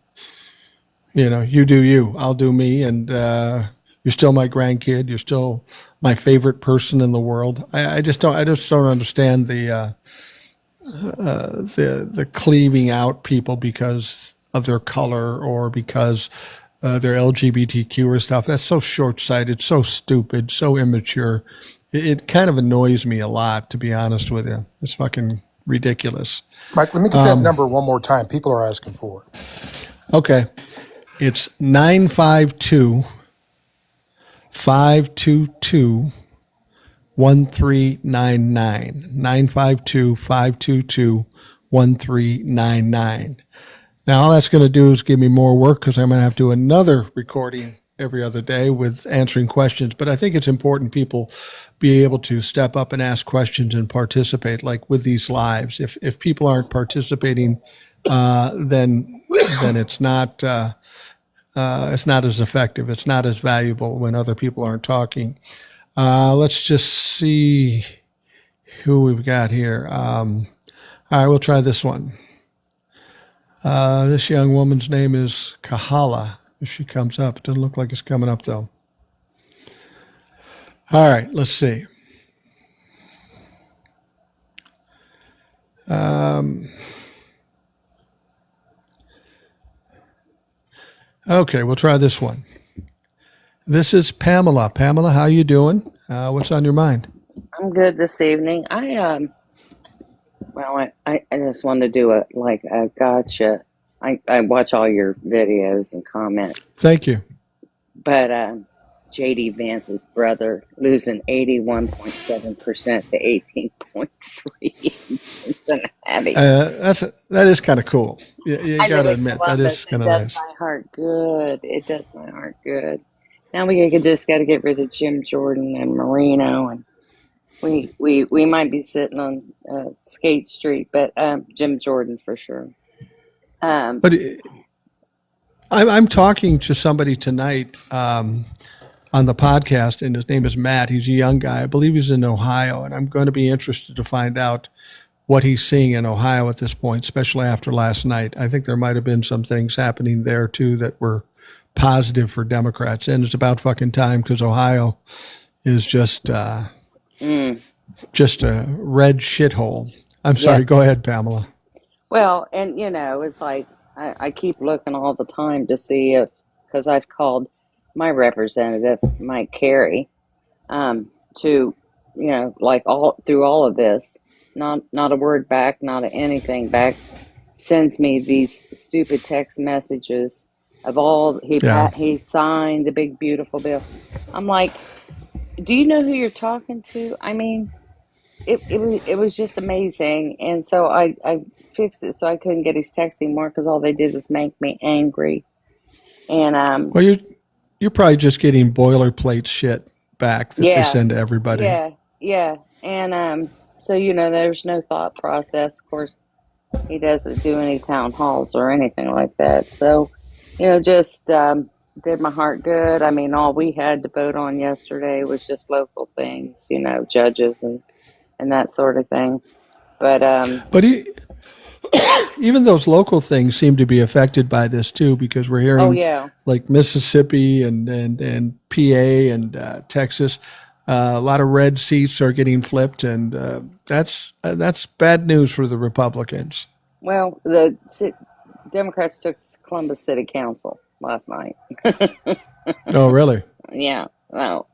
you do you, I'll do me, and you're still my grandkid. You're still my favorite person in the world. I just don't understand the cleaving out people because of their color or because they're LGBTQ or stuff. That's so short-sighted, so stupid, so immature. It kind of annoys me a lot, to be honest with you. It's fucking ridiculous. Mike, let me get that number one more time. People are asking for it. Okay. It's 952 522 1399. 952 522 1399. Now, all that's going to do is give me more work because I'm going to have to do another recording every other day with answering questions. But I think it's important people be able to step up and ask questions and participate, like with these lives. If people aren't participating, then it's not as effective. It's not as valuable when other people aren't talking. Let's just see who we've got here. All right, we'll try this one. This young woman's name is Kahala. If she comes up, it doesn't look like it's coming up though. All right, let's see. Okay, we'll try this one. This is Pamela. Pamela, how you doing? What's on your mind? I'm good this evening. I just wanted to do a gotcha. I watch all your videos and comment. Thank you. But J.D. Vance's brother losing 81.7% to 18.3 in Cincinnati. That is kind of cool. You got to admit that is kind of nice. It does my heart good. It does my heart good. Now we just got to get rid of Jim Jordan and Marino, and we might be sitting on Skate Street, but Jim Jordan for sure. But I'm talking to somebody tonight on the podcast, and his name is Matt. He's a young guy. I believe he's in Ohio, and I'm going to be interested to find out what he's seeing in Ohio at this point, especially after last night. I think there might have been some things happening there, too, that were positive for Democrats. And it's about fucking time because Ohio is just a red shithole. I'm sorry. Yeah. Go ahead, Pamela. Well, and it's like I keep looking all the time to see because I've called my representative, Mike Carey, to, all through all of this. not a word back, not anything back. Sends me these stupid text messages of all Yeah. he signed the big beautiful bill. I'm like, do you know who you're talking to? I mean, it was just amazing, and so I fixed it so I couldn't get his text anymore because all they did was make me angry. And Well, you're probably just getting boilerplate shit back that they yeah, send to everybody. yeah, and so there's no thought process. Of course, he doesn't do any town halls or anything like that. So, just did my heart good. I mean, all we had to vote on yesterday was just local things, judges and that sort of thing. But But even those local things seem to be affected by this too, because we're oh hearing yeah, like Mississippi and PA and Texas, a lot of red seats are getting flipped, and that's bad news for the Republicans. well, the Democrats took Columbus City Council last night. Oh, really? Yeah, no,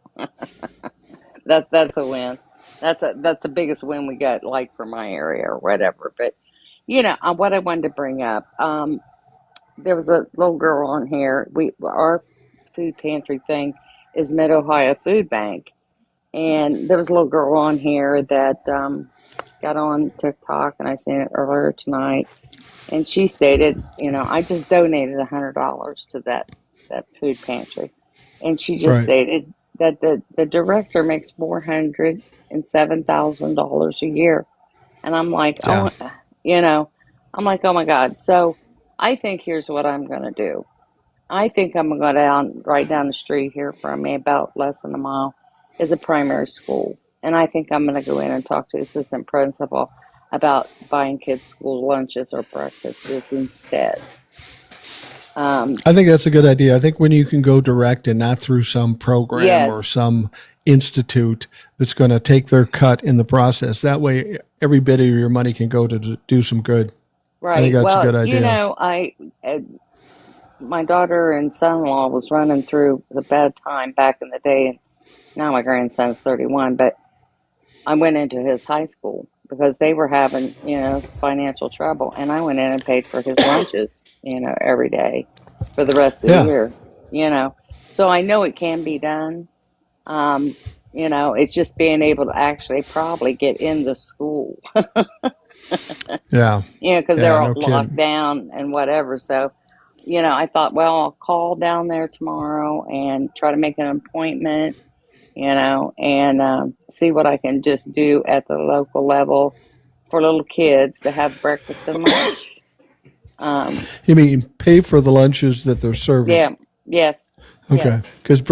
that's a win. That's the biggest win we got, like for my area or whatever. But what I wanted to bring up, there was a little girl on here. Our food pantry thing is Mid Ohio Food Bank, and there was a little girl on here that got on TikTok, and I seen it earlier tonight, and she stated, I just donated $100 to that food pantry, and she just Right. stated that the director makes $407,000 a year, and I'm like, Yeah. I'm like, oh my God. So I think here's what I'm going to do. I think I'm going to go right down the street here from me, about less than a mile, is a primary school. And I think I'm going to go in and talk to the assistant principal about buying kids school lunches or breakfasts instead. I think that's a good idea. I think when you can go direct and not through some program or Yes, some institute that's going to take their cut in the process, that way every bit of your money can go to do some good. I think right. that's a Well, good idea. my daughter and son-in-law was running through the bad time back in the day. And now my grandson's 31, but I went into his high school because they were having, financial trouble, and I went in and paid for his lunches, every day for the rest of the Yeah. year, you know. So I know it can be done. Um, it's just being able to actually probably get in the school, Yeah. because Yeah. they're all No locked kidding. down and whatever. So, I thought, well, I'll call down there tomorrow and try to make an appointment, and see what I can just do at the local level for little kids to have breakfast and lunch. Um, You mean pay for the lunches that they're serving? yeah, yes, Okay. yes. Because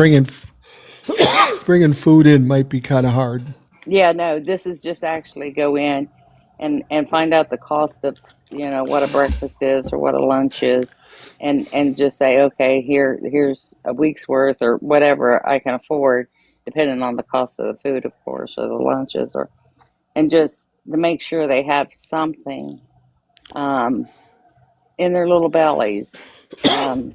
bringing food in might be kind of hard. Yeah, no, this is just actually go in and find out the cost of, what a breakfast is or what a lunch is, and just say, okay, here's a week's worth or whatever I can afford, depending on the cost of the food, of course, or the lunches, and just to make sure they have something um, in their little bellies. Um,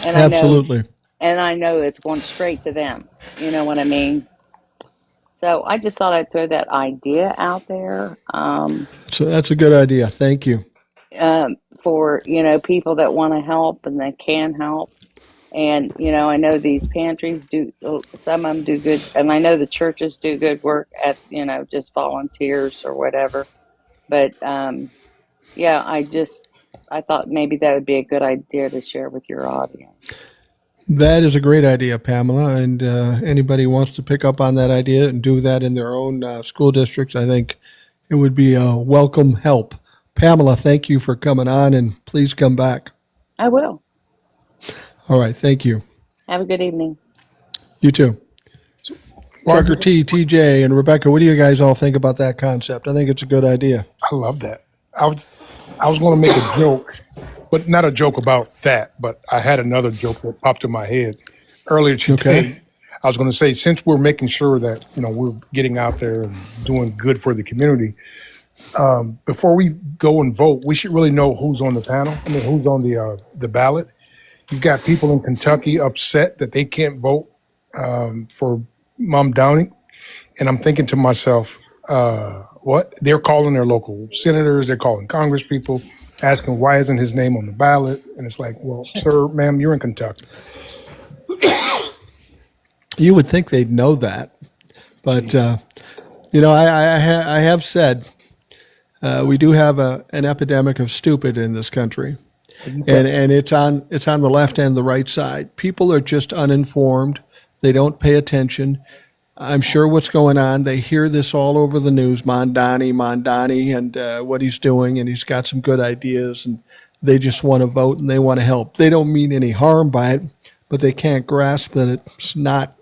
and I know Absolutely. and I know it's going straight to them. You know what I mean? So I just thought I'd throw that idea out there. So that's a good idea. Thank you. For people that want to help and that can help. And I know these pantries do, some of them do good, and I know the churches do good work at just volunteers or whatever. But yeah, I thought maybe that would be a good idea to share with your audience. That is a great idea, Pamela. And anybody wants to pick up on that idea and do that in their own school districts, I think it would be a welcome help. Pamela, thank you for coming on, and please come back. I will. All right. Thank you. Have a good evening. You too. Trucker Margaret, T, TJ, and Rebecca, what do you guys all think about that concept? I think it's a good idea. I love that. I was going to make a joke, but not a joke about that. But I had another joke that popped in my head earlier today. Okay. I was going to say, since we're making sure that we're getting out there and doing good for the community, before we go and vote, we should really know who's on the panel. I mean, who's on the ballot. You've got people in Kentucky upset that they can't vote for Mom Downey, and I'm thinking to myself, what they're calling their local senators, they're calling Congress people, asking why isn't his name on the ballot? And it's like, well, sir, ma'am, you're in Kentucky. You would think they'd know that, but I have said we do have an epidemic of stupid in this country, and it's on the left and the right side. People are just uninformed. They don't pay attention. I'm sure what's going on. They hear this all over the news, Mondani, and what he's doing, and he's got some good ideas, and they just want to vote and they want to help. They don't mean any harm by it, but they can't grasp that it's not.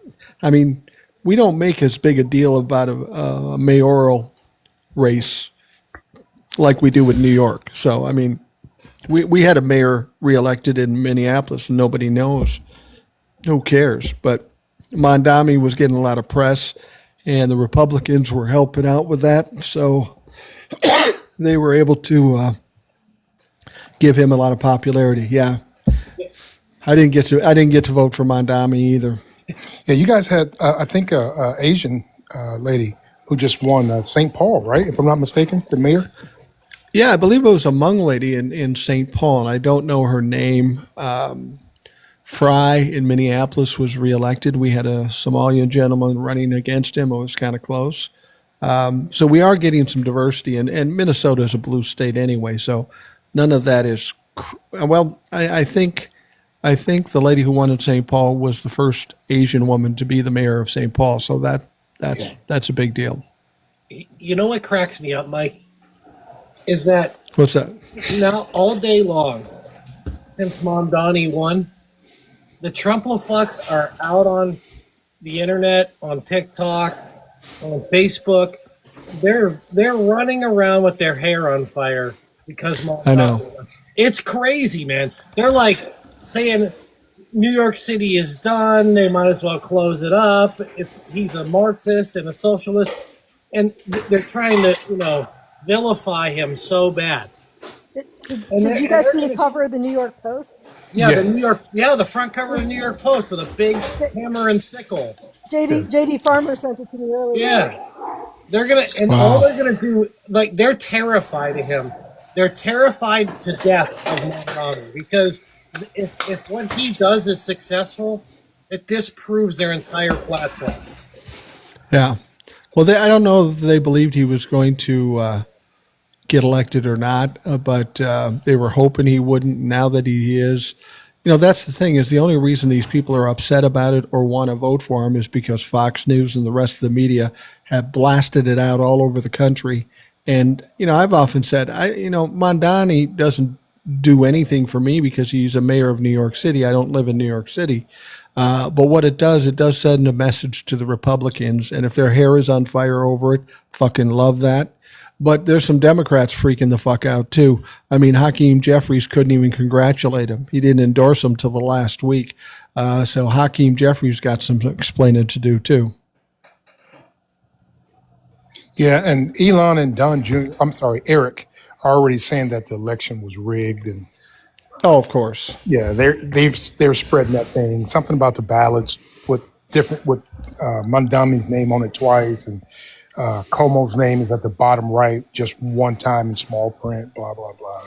I mean, we don't make as big a deal about a mayoral race like we do with New York. So, I mean, we had a mayor reelected in Minneapolis, and nobody knows. Who cares? But Mondami was getting a lot of press, and the Republicans were helping out with that. So they were able to give him a lot of popularity. Yeah, I didn't get to vote for Mondami either. Yeah, you guys had, I think, a Asian lady who just won St. Paul, right? If I'm not mistaken, the mayor. Yeah, I believe it was a Hmong lady in St. Paul, and I don't know her name. Fry in Minneapolis was reelected. We had a Somalian gentleman running against him. It was kind of close. So we are getting some diversity, and Minnesota is a blue state anyway, so none of that is. Well, I think the lady who won in St. Paul was the first Asian woman to be the mayor of St. Paul, so that's a big deal. You know what cracks me up, Mike? Is that What's that? now all day long, since Mondani won, the Trumplefucks are out on the internet, on TikTok, on Facebook. They're running around with their hair on fire because Mondani I know. won. It's crazy, man. They're like saying New York City is done. They might as well close it up. He's a Marxist and a socialist, and they're trying to, vilify him so bad. Did you guys see the cover of the New York Post? Yeah, Yes. the front cover of the New York Post with a big hammer and sickle. JD Farmer sent it to me earlier. Yeah, all they're gonna do, like, they're terrified of him. They're terrified to death of Mondani because if what he does is successful, it disproves their entire platform. Yeah. Well, I don't know if they believed he was going to get elected or not, but they were hoping he wouldn't. Now that he is, that's the thing, is the only reason these people are upset about it or want to vote for him is because Fox News and the rest of the media have blasted it out all over the country. And, I've often said, Mondani doesn't do anything for me because he's a mayor of New York City. I don't live in New York City. But what it does send a message to the Republicans. And if their hair is on fire over it, fucking love that. But there's some Democrats freaking the fuck out too. I mean, Hakeem Jeffries couldn't even congratulate him. He didn't endorse him till the last week. So Hakeem Jeffries got some explaining to do too. Yeah, and Elon and Eric are already saying that the election was rigged, and Oh, of course. yeah, they're spreading that thing. Something about the ballots with Mondami's name on it twice, and Como's name is at the bottom right, just one time in small print. Blah blah blah.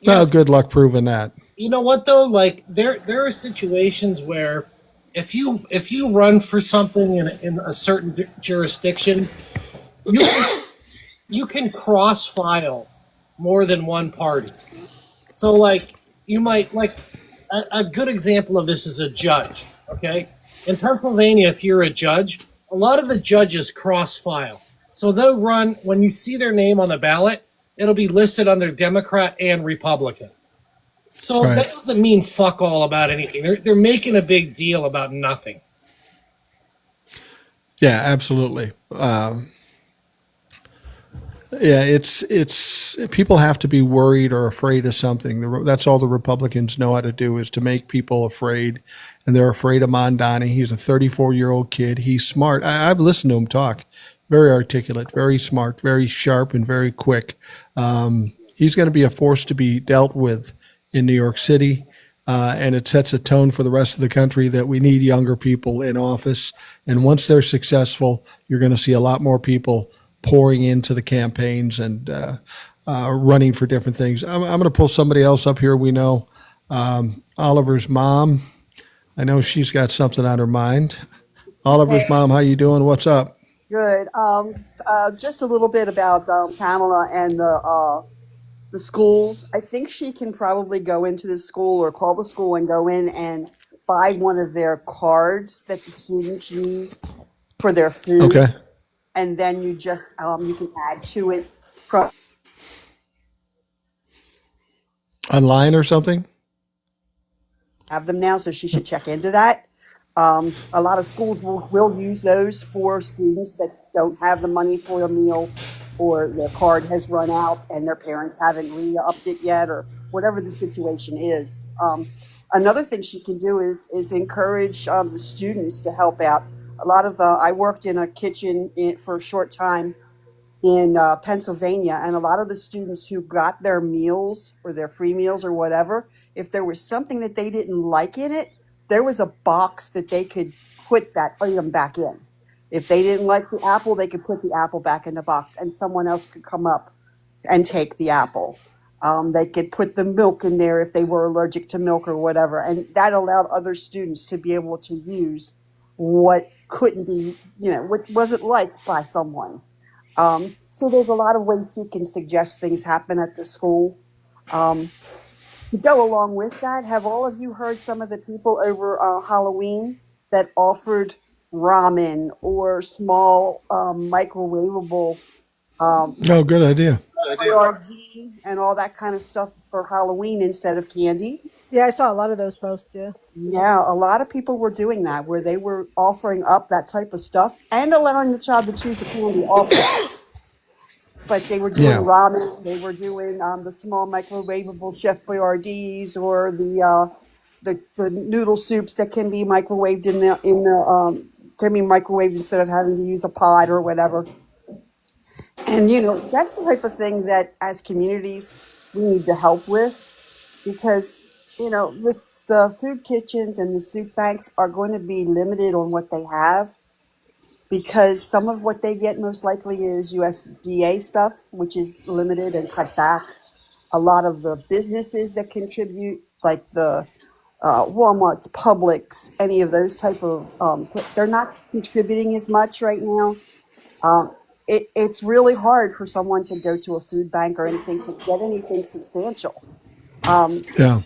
Well, good luck proving that. You know what though? Like there are situations where if you run for something in a certain jurisdiction, you can cross file more than one party. So like you might like a good example of this is a judge. Okay, in Pennsylvania, if you're a judge, a lot of the judges cross file. So they'll run when you see their name on the ballot, it'll be listed under Democrat and Republican. So Right. that doesn't mean fuck all about anything. They're making a big deal about nothing. Yeah, absolutely. Yeah, it's people have to be worried or afraid of something. That's all the Republicans know how to do, is to make people afraid, and they're afraid of Mondani. He's a 34-year-old kid. He's smart. I've listened to him talk. Very articulate, very smart, very sharp, and very quick. He's going to be a force to be dealt with in New York City, and it sets a tone for the rest of the country that we need younger people in office. And once they're successful, you're going to see a lot more people pouring into the campaigns and running for different things. I'm going to pull somebody else up here. We know Oliver's mom. I know she's got something on her mind. Oliver's Hey, mom, how you doing? What's up? good. Just a little bit about Pamela and the schools. I think she can probably go into the school or call the school and go in and buy one of their cards that the students use for their Okay. food, and then you can add to it from Online or something? have them now. So she should check into that. A lot of schools will use those for students that don't have the money for a meal, or their card has run out and their parents haven't re-upped it yet, or whatever the situation is. Another thing she can do is encourage the students to help out. A lot of I worked in a kitchen for a short time in Pennsylvania, and a lot of the students who got their meals or their free meals or whatever, if there was something that they didn't like in it, there was a box that they could put that item back in. If they didn't like the apple, they could put the apple back in the box, and someone else could come up and take the apple. They could put the milk in there if they were allergic to milk or whatever, and that allowed other students to be able to use what couldn't be, what wasn't liked by someone. So there's a lot of ways she can suggest things happen at the school. Um, to go along with that, have all of you heard some of the people over Halloween that offered ramen or small microwavable Oh, good idea. RD and all that kind of stuff for Halloween instead of candy? Yeah, I saw a lot of those posts too. Yeah, a lot of people were doing that, where they were offering up that type of stuff and allowing the child to choose a candy also. But they were doing Yeah. ramen, they were doing the small microwavable Chef Boyardees, or the noodle soups that can be microwaved can be microwaved instead of having to use a pot or whatever. And that's the type of thing that as communities we need to help with, because the food kitchens and the soup banks are going to be limited on what they have, because some of what they get most likely is USDA stuff, which is limited and cut back. A lot of the businesses that contribute, like the Walmart's, Publix, any of those type of, they're not contributing as much right now. It's really hard for someone to go to a food bank or anything to get anything substantial. Yeah.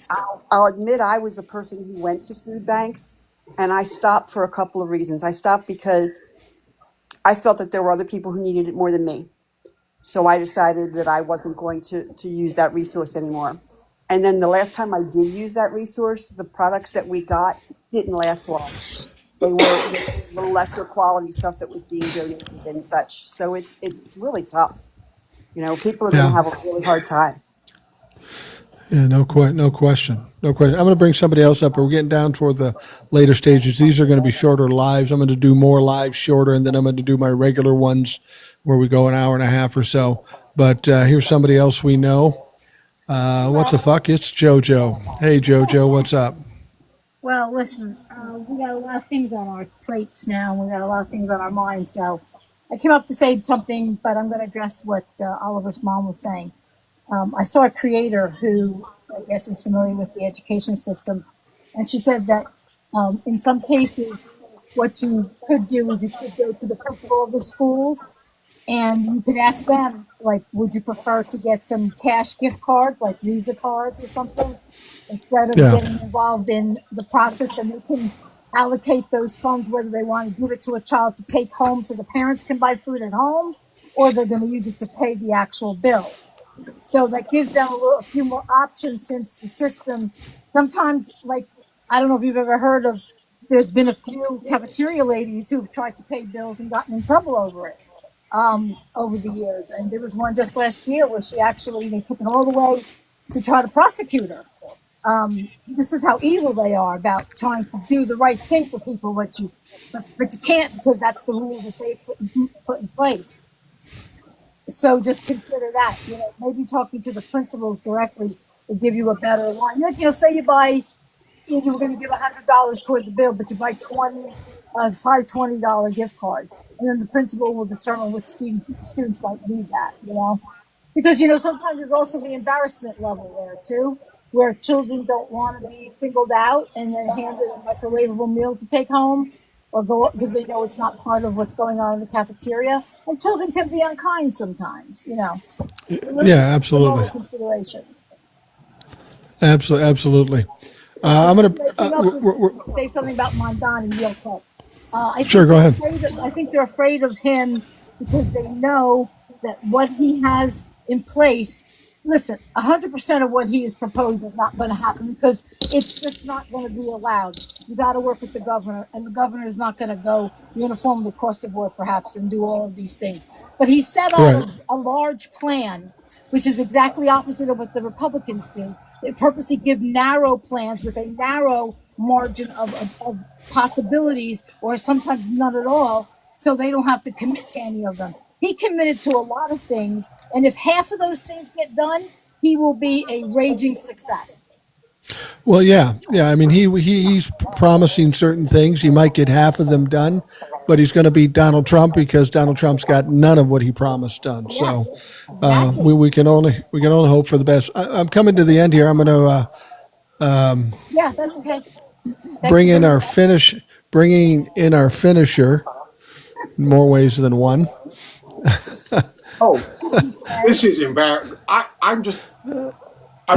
I'll admit I was a person who went to food banks, and I stopped for a couple of reasons. I stopped because I felt that there were other people who needed it more than me. So I decided that I wasn't going to use that resource anymore. And then the last time I did use that resource, the products that we got didn't last long. They were a little lesser quality stuff that was being donated and such. So it's really tough. People are going to Yeah. have a really hard time. Yeah, no question. No question. I'm going to bring somebody else up. We're getting down toward the later stages. These are going to be shorter lives. I'm going to do more lives shorter, and then I'm going to do my regular ones where we go an hour and a half or so. But here's somebody else we know. What the fuck? It's JoJo. Hey, JoJo, what's up? Well, listen, we got a lot of things on our plates now, and we got a lot of things on our minds. So I came up to say something, but I'm going to address what Oliver's mom was saying. I saw a creator who I guess is familiar with the education system, and she said that in some cases, what you could do is you could go to the principal of the schools and you could ask them, like, would you prefer to get some cash gift cards, like Visa cards or something, instead of Yeah. getting involved in the process, and they can allocate those funds, whether they want to give it to a child to take home so the parents can buy food at home, or they're going to use it to pay the actual bill. So that gives them a few more options, since the system sometimes, like, I don't know if you've ever heard of, there's been a few cafeteria ladies who've tried to pay bills and gotten in trouble over it over the years. And there was one just last year where they took it all the way to try to prosecute her. This is how evil they are about trying to do the right thing for people, but you can't, because that's the rule that they put in place. So just consider that. Maybe talking to the principals directly will give you a better line. Say you buy, you were going to give $100 toward the bill, but you buy 20 five $20 gift cards, and then the principal will determine which students might need that. Because sometimes there's also the embarrassment level there too, where children don't want to be singled out and then handed a microwavable meal to take home, or go up because they know it's not part of what's going on in the cafeteria. And children can be unkind sometimes. Yeah, absolutely. Considerations. Absolutely. I'm going to Say something about Mondani real quick. Sure, go ahead. I think they're afraid of him because they know that what he has in place. Listen, 100% of what he has proposed is not going to happen because it's just not going to be allowed. You got to work with the governor, and the governor is not going to go uniformly across the board, perhaps, and do all of these things. But he set out a large plan, which is exactly opposite of what the Republicans do. They purposely give narrow plans with a narrow margin of possibilities, or sometimes none at all, so they don't have to commit to any of them. He committed to a lot of things, and if half of those things get done, he will be a raging success. Well, yeah. I mean, he's promising certain things. He might get half of them done, but he's going to beat Donald Trump because Donald Trump's got none of what he promised done. Yeah, So exactly. we can only hope for the best. I'm coming to the end here. I'm going to Yeah, that's okay. bringing in our finisher in more ways than one. Oh, this is embarrassing. I've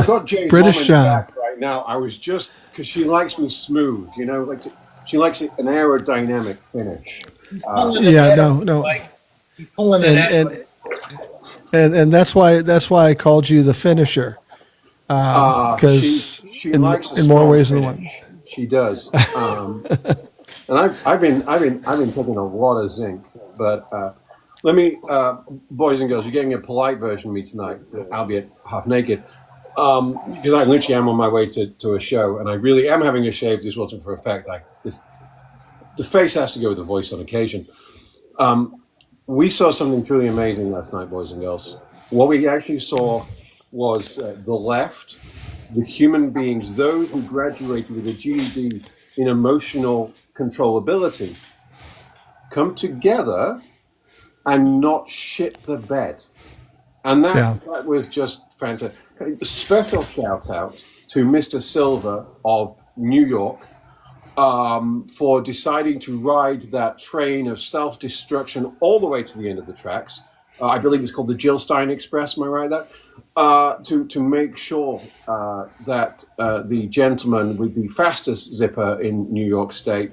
got Jay's British mom in the John. back right now. I was just, because she likes me smooth, she likes an aerodynamic finish. He's pulling No. He's pulling it out. And that's why I called you the finisher, because She likes a in more strong ways than finish. one. She does. And I've been taking a lot of zinc, but let me, boys and girls, you're getting a polite version of me tonight, albeit half naked, because I literally am on my way to a show, and I really am having a shave. This wasn't for effect. The face has to go with the voice on occasion. We saw something truly amazing last night, boys and girls. What we actually saw was the left, the human beings, those who graduated with a GED in emotional controllability, come together and not shit the bed. And that was just fantastic. Special shout out to Mr. Silver of New York for deciding to ride that train of self-destruction all the way to the end of the tracks. I believe it's called the Jill Stein Express, am I right there? To make sure that the gentleman with the fastest zipper in New York State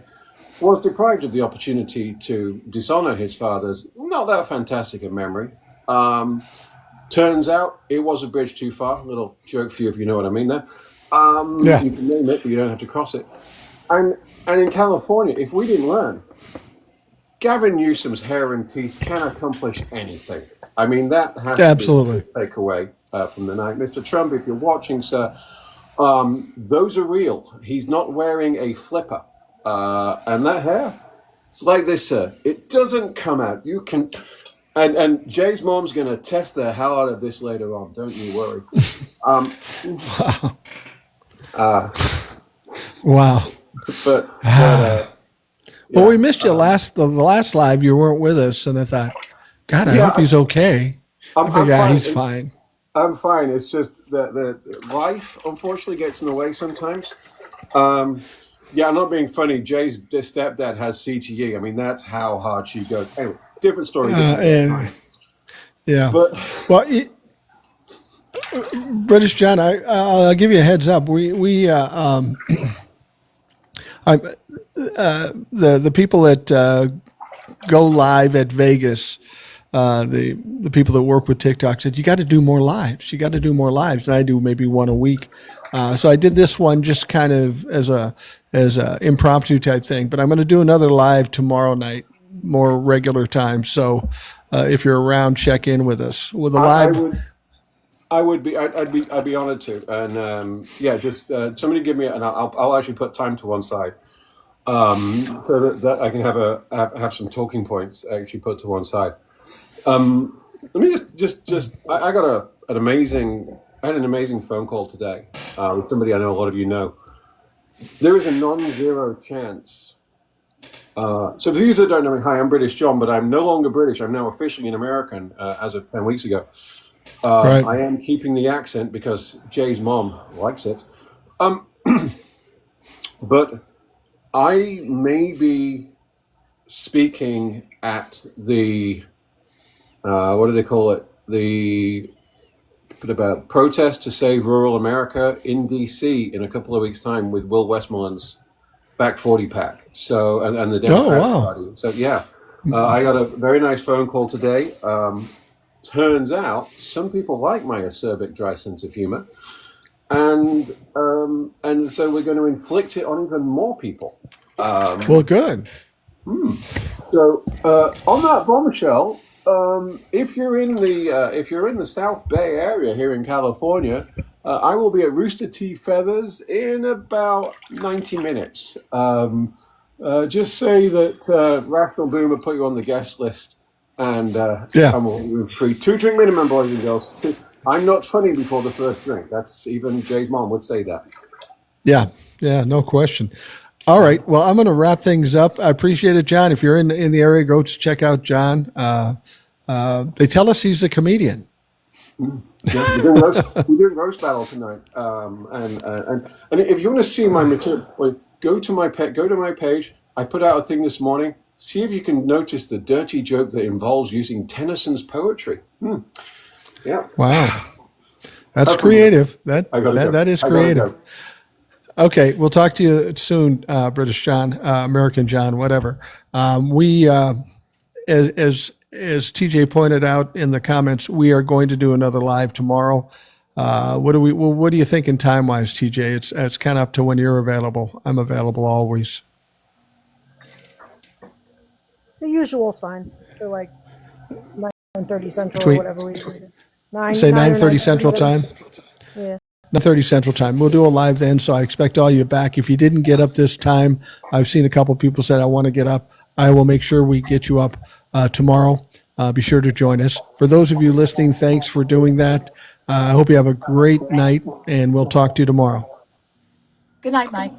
was deprived of the opportunity to dishonor his father's not that fantastic a memory. Turns out it was a bridge too far. Little joke for you if you know what I mean there. You can name it, but you don't have to cross it. And in California, if we didn't learn, Gavin Newsom's hair and teeth can accomplish anything. I mean, that has Absolutely. to be a takeaway from the night. Mr. Trump, if you're watching, sir, those are real. He's not wearing a flipper. And that hair, it's like this, sir. It doesn't come out. You can, and Jay's mom's going to test the hell out of this later on. Don't you worry. Wow. But well, we missed you the last live. You weren't with us, and I thought, God, I hope he's okay. I'm fine. He's It's- fine. I'm fine. It's just that the life, unfortunately, gets in the way sometimes. I'm not being funny. Jay's stepdad has CTE. I mean, that's how hard she goes. Anyway, different story. Yeah. But Well, British John, I'll give you a heads up. The people that go live at Vegas, the people that work with TikTok said, you got to do more lives. And I do maybe one a week. So I did this one just kind of as a impromptu type thing, but I'm going to do another live tomorrow night, more regular time. So if you're around, check in with us with a live. I'd be honored to. And just somebody give me, and I'll actually put time to one side, so that I can have some talking points actually put to one side. Let me I got an amazing phone call today with somebody I know a lot of you know. There is a non-zero chance So for those that don't know me, hi, I'm British John, but I'm no longer British. I'm now officially an American as of 10 weeks ago. Right. I am keeping the accent because Jay's mom likes it. But I may be speaking at the, what do they call it? The protest to save rural America in DC in a couple of weeks' time with Will Westmoreland's Back 40 Pack. So, and the Democratic Party. So, yeah, I got a very nice phone call today. Turns out some people like my acerbic, dry sense of humor. And so we're going to inflict it on even more people. Well, good. So on that bombshell, if you're in the South Bay area here in California, I will be at Rooster T. Feathers in about 90 minutes. Just say that Rational Boomer put you on the guest list, and we'll free 2 drink minimum, boys and girls. I'm not funny before the first drink. That's even Jay's mom would say that. Yeah, no question. All right. Well, I'm going to wrap things up. I appreciate it, John. If you're in the area, go check out John. They tell us he's a comedian. Yeah, we're doing roast battle tonight. And if you want to see my material, go to my page. I put out a thing this morning. See if you can notice the dirty joke that involves using Tennyson's poetry. Yeah. Wow. That's creative. That is creative. Okay, we'll talk to you soon, British John, American John, whatever. We, as TJ pointed out in the comments, we are going to do another live tomorrow. What are you thinking time wise, TJ? It's kind of up to when you're available. I'm available always. The usual's fine. So like 9:30 Central Between- or whatever we do. 9:30 Central Time. Yeah. 9:30 Central Time. We'll do a live then, so I expect all you back. If you didn't get up this time, I've seen a couple people said I want to get up. I will make sure we get you up tomorrow. Be sure to join us. For those of you listening, thanks for doing that. I hope you have a great night, and we'll talk to you tomorrow. Good night, Mike.